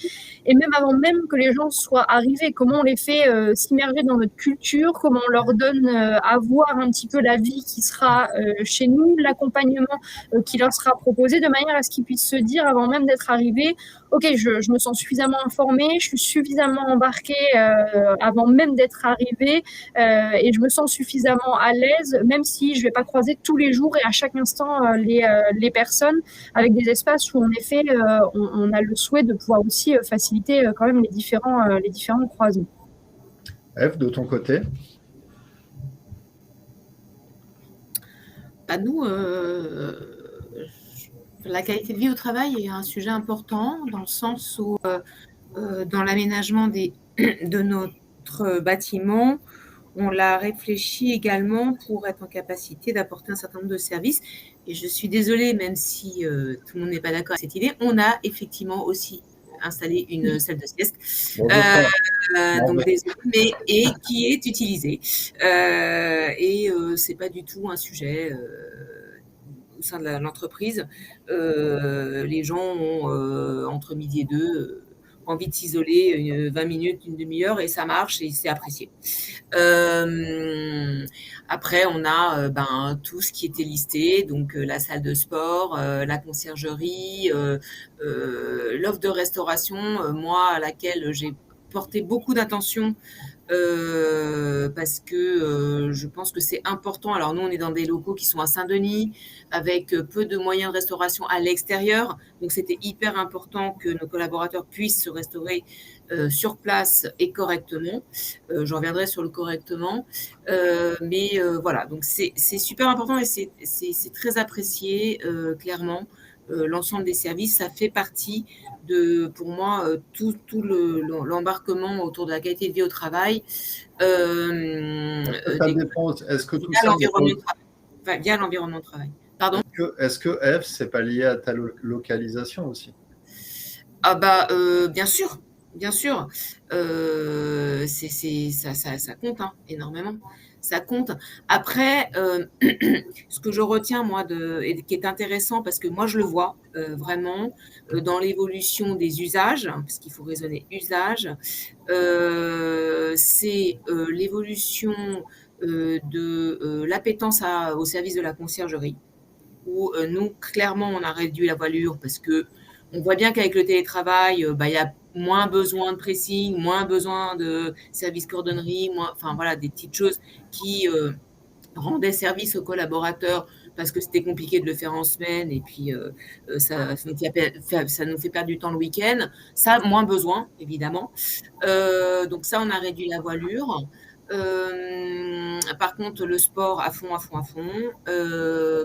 [SPEAKER 3] et même avant même que les gens soient arrivés, comment on les fait s'immerger dans notre culture, comment on leur donne à voir un petit peu la vie qui sera chez nous, l'accompagnement qui leur sera proposé, de manière à ce qu'ils puissent se dire avant même d'être arrivés, ok, je me sens suffisamment informée, je suis suffisamment embarquée avant même d'être arrivée, et je me sens suffisamment à l'aise, même si je ne vais pas croiser tous les jours et à chaque instant les personnes, avec des espaces où en effet on a le souhait de pouvoir aussi faciliter quand même les différents croisements.
[SPEAKER 1] Eve, de ton côté?
[SPEAKER 2] Nous, la qualité de vie au travail est un sujet important, dans le sens où dans l'aménagement de notre bâtiment, on l'a réfléchi également pour être en capacité d'apporter un certain nombre de services. Et je suis désolée, même si tout le monde n'est pas d'accord avec cette idée, on a effectivement aussi installer une salle de sieste.
[SPEAKER 1] Bon,
[SPEAKER 2] Donc désolé, et qui est utilisée. C'est pas du tout un sujet au sein de l'entreprise. Les gens ont entre midi et 2 envie de s'isoler 20 minutes, une demi-heure, et ça marche et c'est apprécié. Après, on a tout ce qui était listé, donc la salle de sport, la conciergerie, l'offre de restauration, moi à laquelle j'ai porté beaucoup d'attention parce que je pense que c'est important. Alors nous, on est dans des locaux qui sont à Saint-Denis, avec peu de moyens de restauration à l'extérieur. Donc c'était hyper important que nos collaborateurs puissent se restaurer sur place et correctement. Je reviendrai sur le correctement. Voilà, donc c'est super important et c'est très apprécié, clairement. L'ensemble des services, ça fait partie de, pour moi, tout l'embarquement autour de la qualité de vie au travail.
[SPEAKER 1] Ça dépend. Est-ce que tout ça
[SPEAKER 2] via l'environnement de travail. Pardon ?
[SPEAKER 1] Est-ce que F, c'est pas lié à ta localisation aussi ?
[SPEAKER 2] Ah bien sûr, bien sûr. Ça compte énormément. Ça compte. Après, ce que je retiens, moi, et qui est intéressant, parce que moi, je le vois vraiment dans l'évolution des usages, parce qu'il faut raisonner usage, c'est l'évolution de l'appétence au service de la conciergerie, où nous, clairement, on a réduit la voilure parce que on voit bien qu'avec le télétravail, il y a moins besoin de pressing, moins besoin de service cordonnerie, enfin voilà, des petites choses qui rendaient service aux collaborateurs parce que c'était compliqué de le faire en semaine et puis ça nous fait perdre du temps le week-end. Ça, moins besoin, évidemment. Donc ça, on a réduit la voilure. Par contre, le sport à fond,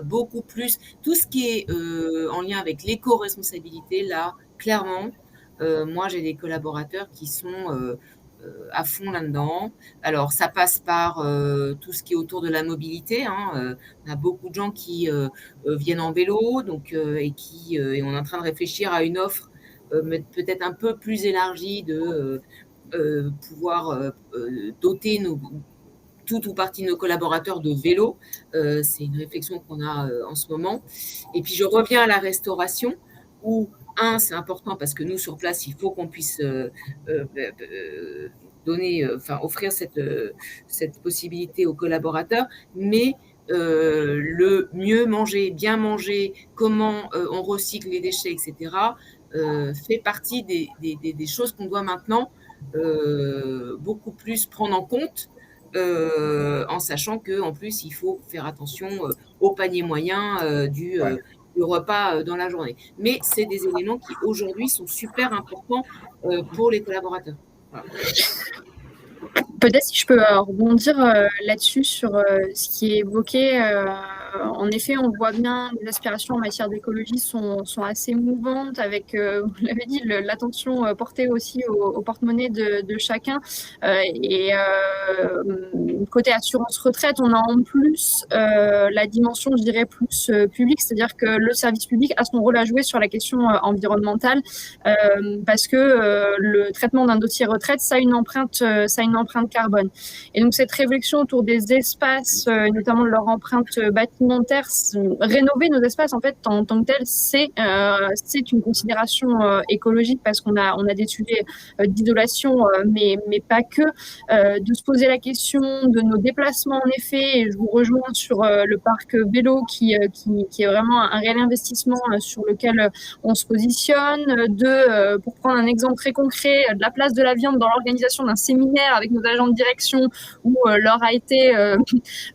[SPEAKER 2] beaucoup plus. Tout ce qui est en lien avec l'éco-responsabilité, là, clairement, moi, j'ai des collaborateurs qui sont à fond là-dedans. Alors, ça passe par tout ce qui est autour de la mobilité. On a beaucoup de gens qui viennent en vélo, donc, et on est en train de réfléchir à une offre peut-être un peu plus élargie de pouvoir doter tout ou partie de nos collaborateurs de vélos. C'est une réflexion qu'on a en ce moment. Et puis, je reviens à la restauration où, c'est important parce que nous, sur place, il faut qu'on puisse offrir cette possibilité aux collaborateurs, mais le mieux manger, bien manger, comment on recycle les déchets, etc., fait partie des choses qu'on doit maintenant beaucoup plus prendre en compte, en sachant qu'en plus, il faut faire attention au panier moyen du repas dans la journée. Mais c'est des éléments qui, aujourd'hui, sont super importants pour les collaborateurs. Voilà.
[SPEAKER 3] Peut-être si je peux rebondir là-dessus sur ce qui est évoqué. En effet, on voit bien les aspirations en matière d'écologie sont assez mouvantes avec, vous l'avez dit, l'attention portée aussi au porte-monnaie de chacun. Côté assurance retraite, on a en plus la dimension, je dirais, plus publique, c'est-à-dire que le service public a son rôle à jouer sur la question environnementale parce que le traitement d'un dossier retraite, ça a une empreinte carbone. Et donc cette réflexion autour des espaces, notamment de leur empreinte bâtimentaire, rénover nos espaces en fait en tant que tel, c'est une considération écologique parce qu'on a des sujets d'isolation, mais pas que. De se poser la question de nos déplacements en effet. Et je vous rejoins sur le parc vélo qui est vraiment un réel investissement sur lequel on se positionne. Pour prendre un exemple très concret, de la place de la viande dans l'organisation d'un séminaire avec nos agents de direction où leur a été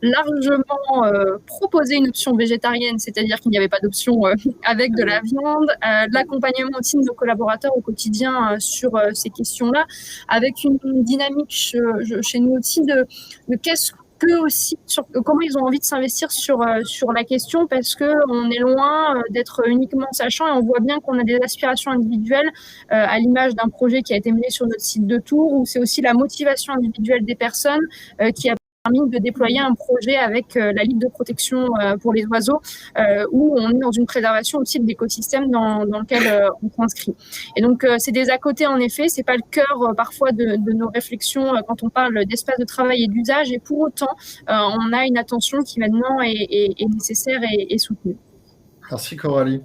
[SPEAKER 3] largement proposé une option végétarienne, c'est-à-dire qu'il n'y avait pas d'option avec de la viande, l'accompagnement aussi de nos collaborateurs au quotidien sur ces questions-là, avec une dynamique chez nous aussi de qu'est-ce que aussi comment ils ont envie de s'investir sur la question parce qu'on est loin d'être uniquement sachant et on voit bien qu'on a des aspirations individuelles à l'image d'un projet qui a été mené sur notre site de Tours où c'est aussi la motivation individuelle des personnes qui a permis de déployer un projet avec la Ligue de protection pour les oiseaux, où on est dans une préservation aussi de l'écosystème dans lequel on s'inscrit. Et donc, c'est des à côté, en effet, c'est pas le cœur parfois de nos réflexions quand on parle d'espace de travail et d'usage, et pour autant, on a une attention qui maintenant est nécessaire et soutenue.
[SPEAKER 1] Merci Coralie.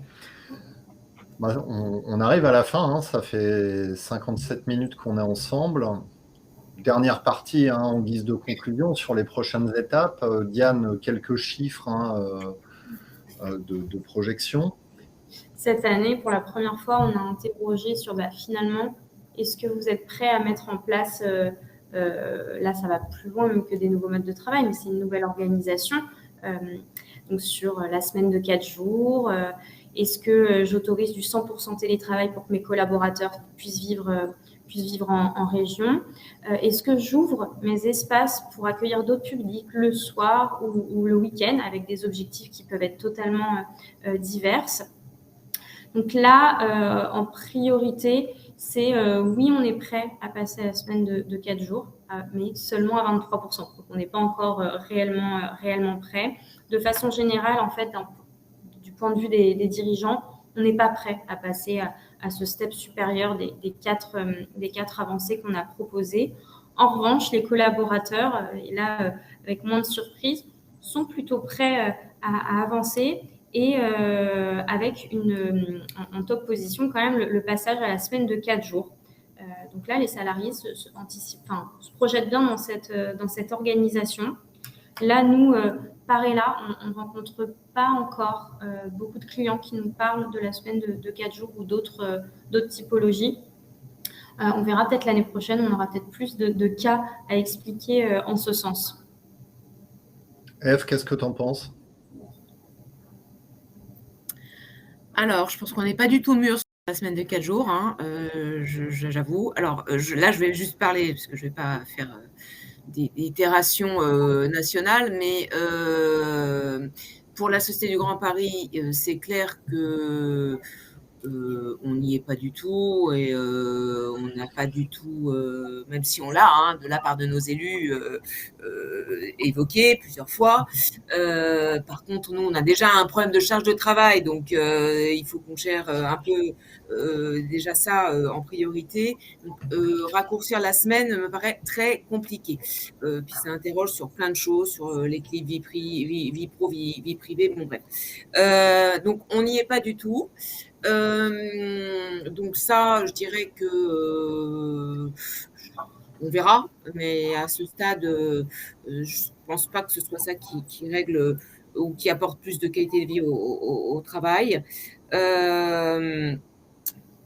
[SPEAKER 1] On arrive à la fin, hein, ça fait 57 minutes qu'on est ensemble. Dernière partie en guise de conclusion sur les prochaines étapes. Diane, quelques chiffres de projection.
[SPEAKER 4] Cette année, pour la première fois, on a interrogé sur finalement, est-ce que vous êtes prêts à mettre en place, là ça va plus loin même que des nouveaux modes de travail, mais c'est une nouvelle organisation, donc sur la semaine de 4 jours, est-ce que j'autorise du 100% télétravail pour que mes collaborateurs puissent vivre en région? Est-ce que j'ouvre mes espaces pour accueillir d'autres publics le soir ou le week-end avec des objectifs qui peuvent être totalement divers? Donc là, en priorité, c'est oui, on est prêt à passer à la semaine de 4 jours, mais seulement à 23%. Donc on n'est pas encore réellement prêt. De façon générale, en fait, du point de vue des dirigeants, on n'est pas prêt à passer à ce step supérieur des quatre avancées qu'on a proposées. En revanche, les collaborateurs, et là, avec moins de surprises, sont plutôt prêts à avancer et avec en top position quand même le passage à la semaine de 4 jours. Donc là, les salariés se projettent bien dans cette organisation. Là, nous, Parella, on ne rencontre pas encore beaucoup de clients qui nous parlent de la semaine de 4 jours ou d'autres typologies. On verra peut-être l'année prochaine, on aura peut-être plus de cas à expliquer en ce sens.
[SPEAKER 1] Eve, qu'est-ce que tu en penses?
[SPEAKER 2] Alors, je pense qu'on n'est pas du tout mûr sur la semaine de 4 jours, j'avoue. Alors, là, je vais juste parler, parce que je ne vais pas faire des itérations nationales, mais pour la Société du Grand Paris, c'est clair que on n'y est pas du tout et on n'a pas du tout, même si on l'a, de la part de nos élus, évoqué plusieurs fois. Par contre, nous, on a déjà un problème de charge de travail, donc il faut qu'on gère un peu déjà ça en priorité. Donc, raccourcir la semaine me paraît très compliqué. Puis ça interroge sur plein de choses, sur l'équilibre vie pro, vie privée, bon bref. Donc, on n'y est pas du tout. Donc ça, je dirais que on verra, mais à ce stade, je pense pas que ce soit ça qui règle ou qui apporte plus de qualité de vie au travail.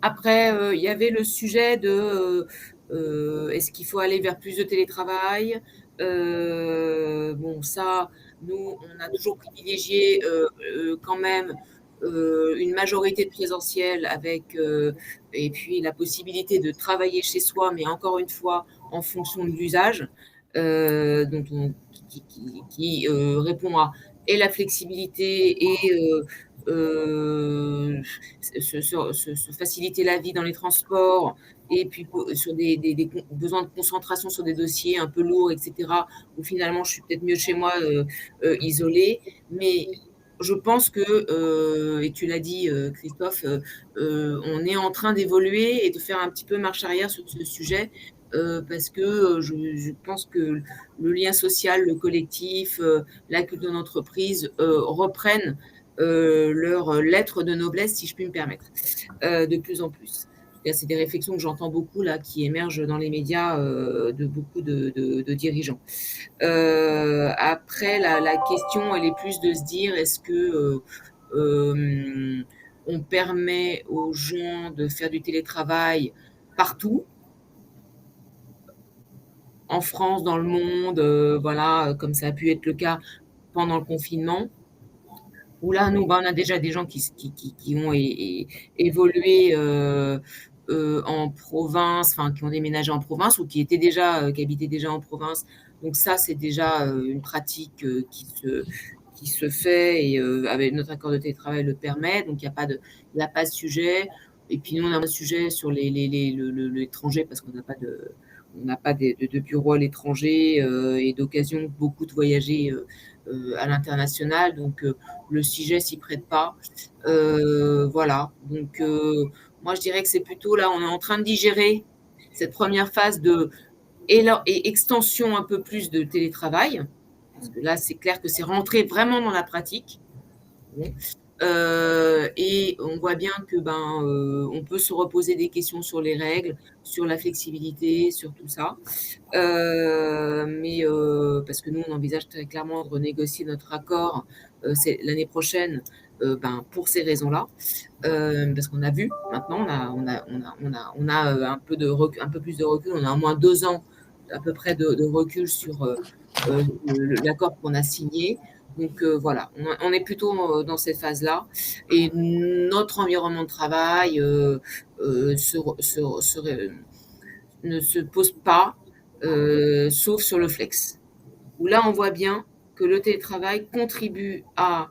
[SPEAKER 2] Après, il y avait le sujet de est-ce qu'il faut aller vers plus de télétravail? Bon, ça, nous, on a toujours privilégié quand même une majorité de présentiel avec et puis la possibilité de travailler chez soi, mais encore une fois en fonction de l'usage, qui répond à et la flexibilité et se faciliter la vie dans les transports et puis sur des besoins de concentration sur des dossiers un peu lourds, etc., où finalement je suis peut-être mieux chez moi isolée, mais je pense que, et tu l'as dit Christophe, on est en train d'évoluer et de faire un petit peu marche arrière sur ce sujet, parce que je pense que le lien social, le collectif, la culture d'entreprise reprennent leur lettre de noblesse, si je puis me permettre, de plus en plus. C'est des réflexions que j'entends beaucoup là, qui émergent dans les médias de beaucoup de dirigeants. Après, la question, elle est plus de se dire, est-ce que on permet aux gens de faire du télétravail partout, en France, dans le monde, voilà, comme ça a pu être le cas pendant le confinement, où là, nous, on a déjà des gens qui ont évolué en province, enfin, qui ont déménagé en province ou qui habitaient déjà en province. Donc ça, c'est déjà une pratique qui se fait et avec notre accord de télétravail le permet. Donc, il n'y a pas de sujet. Et puis, nous, on a un sujet sur l'étranger parce qu'on n'a pas
[SPEAKER 5] n'a pas de bureau à l'étranger et d'occasion beaucoup de voyager à l'international. Donc, le sujet s'y prête pas. Voilà. Donc, moi, je dirais que c'est plutôt là, on est en train de digérer cette première phase et extension un peu plus de télétravail. Parce que là, c'est clair que c'est rentré vraiment dans la pratique. Et on voit bien que on peut se reposer des questions sur les règles, sur la flexibilité, sur tout ça. Mais parce que nous, on envisage très clairement de renégocier notre accord l'année prochaine pour ces raisons-là. Parce qu'on a vu, maintenant, on a un peu plus de recul, on a au moins 2 ans à peu près de recul sur l'accord qu'on a signé. Donc voilà, on est plutôt dans cette phase-là. Et notre environnement de travail ne se pose pas, sauf sur le flex. Où là, on voit bien que le télétravail contribue à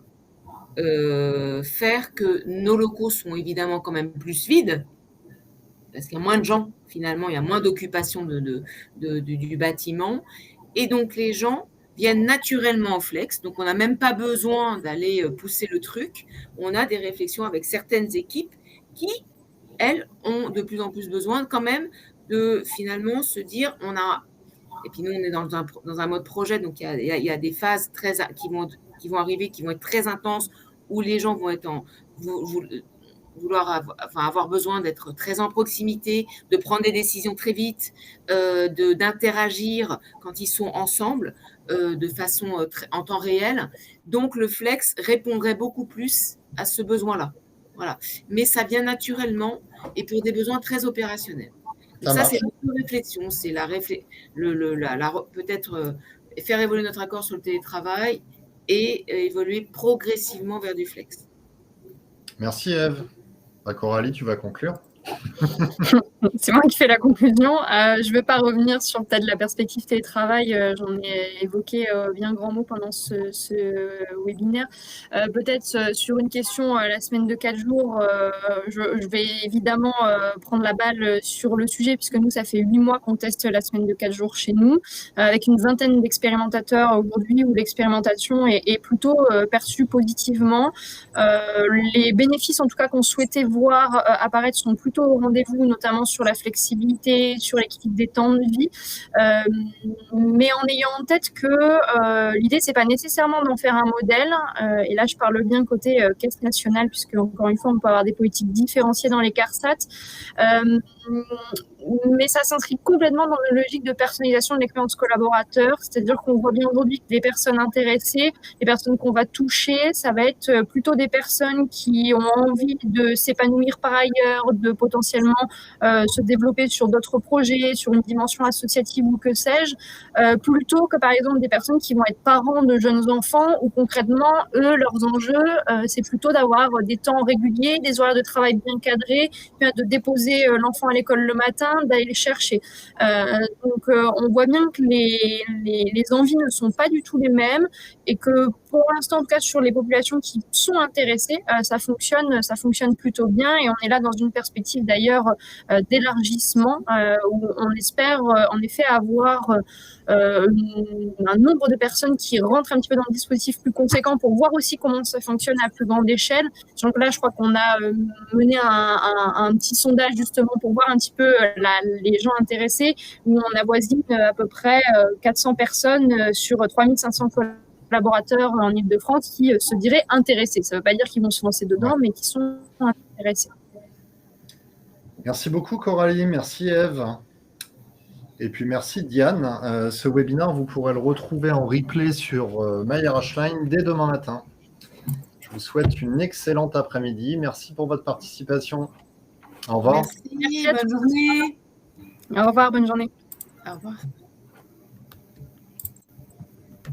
[SPEAKER 5] faire que nos locaux sont évidemment quand même plus vides, parce qu'il y a moins de gens, finalement, il y a moins d'occupation du bâtiment. Et donc, les gens viennent naturellement au flex. Donc, on n'a même pas besoin d'aller pousser le truc. On a des réflexions avec certaines équipes qui, elles, ont de plus en plus besoin quand même de finalement se dire, et puis nous, on est dans un mode projet, donc il y a des phases qui vont arriver, qui vont être très intenses, où les gens vont être avoir besoin d'être très en proximité, de prendre des décisions très vite, d'interagir quand ils sont ensemble, de façon en temps réel. Donc, le flex répondrait beaucoup plus à ce besoin-là. Voilà. Mais ça vient naturellement et pour des besoins très opérationnels. Donc ça, c'est une réflexion. C'est peut-être faire évoluer notre accord sur le télétravail et évoluer progressivement vers du flex.
[SPEAKER 1] Merci Ève. Coralie, tu vas conclure.
[SPEAKER 3] C'est moi qui fais la conclusion. Je ne vais pas revenir sur peut-être la perspective télétravail. J'en ai évoqué bien grand mot pendant ce webinaire. Peut-être sur une question, la semaine de 4 jours, je vais évidemment prendre la balle sur le sujet, puisque nous, ça fait 8 mois qu'on teste la semaine de 4 jours chez nous, avec une vingtaine d'expérimentateurs aujourd'hui, où l'expérimentation est plutôt perçue positivement. Les bénéfices, en tout cas, qu'on souhaitait voir apparaître sont plutôt au rendez-vous, notamment sur la flexibilité, sur l'équilibre des temps de vie, mais en ayant en tête que l'idée, c'est pas nécessairement d'en faire un modèle, et là, je parle bien côté caisse nationale, puisque, encore une fois, on peut avoir des politiques différenciées dans les CARSAT, mais ça s'inscrit complètement dans une logique de personnalisation de l'expérience collaborateur, c'est-à-dire qu'on voit bien aujourd'hui que les personnes intéressées, les personnes qu'on va toucher, ça va être plutôt des personnes qui ont envie de s'épanouir par ailleurs, de potentiellement se développer sur d'autres projets, sur une dimension associative ou que sais-je, plutôt que par exemple des personnes qui vont être parents de jeunes enfants où concrètement, eux, leurs enjeux, c'est plutôt d'avoir des temps réguliers, des horaires de travail bien cadrés, de déposer l'enfant à l'école le matin, d'aller les chercher. Donc, on voit bien que les envies ne sont pas du tout les mêmes et que pour l'instant, en tout cas, sur les populations qui sont intéressées, ça fonctionne plutôt bien et on est là dans une perspective d'ailleurs d'élargissement où on espère en effet avoir un nombre de personnes qui rentrent un petit peu dans le dispositif plus conséquent pour voir aussi comment ça fonctionne à plus grande échelle. Donc là, je crois qu'on a mené un petit sondage justement pour voir un petit peu les gens intéressés, où on avoisine à peu près 400 personnes sur 3500 collaborateurs en Ile-de-France qui se diraient intéressés. Ça ne veut pas dire qu'ils vont se lancer dedans, mais qui sont intéressés.
[SPEAKER 1] Merci beaucoup Coralie, merci Ève. Et puis merci Diane. Ce webinaire, vous pourrez le retrouver en replay sur MyRHline dès demain matin. Je vous souhaite une excellente après-midi. Merci pour votre participation. Au revoir.
[SPEAKER 2] Merci, bonne journée.
[SPEAKER 3] Au revoir, bonne journée.
[SPEAKER 2] Au revoir.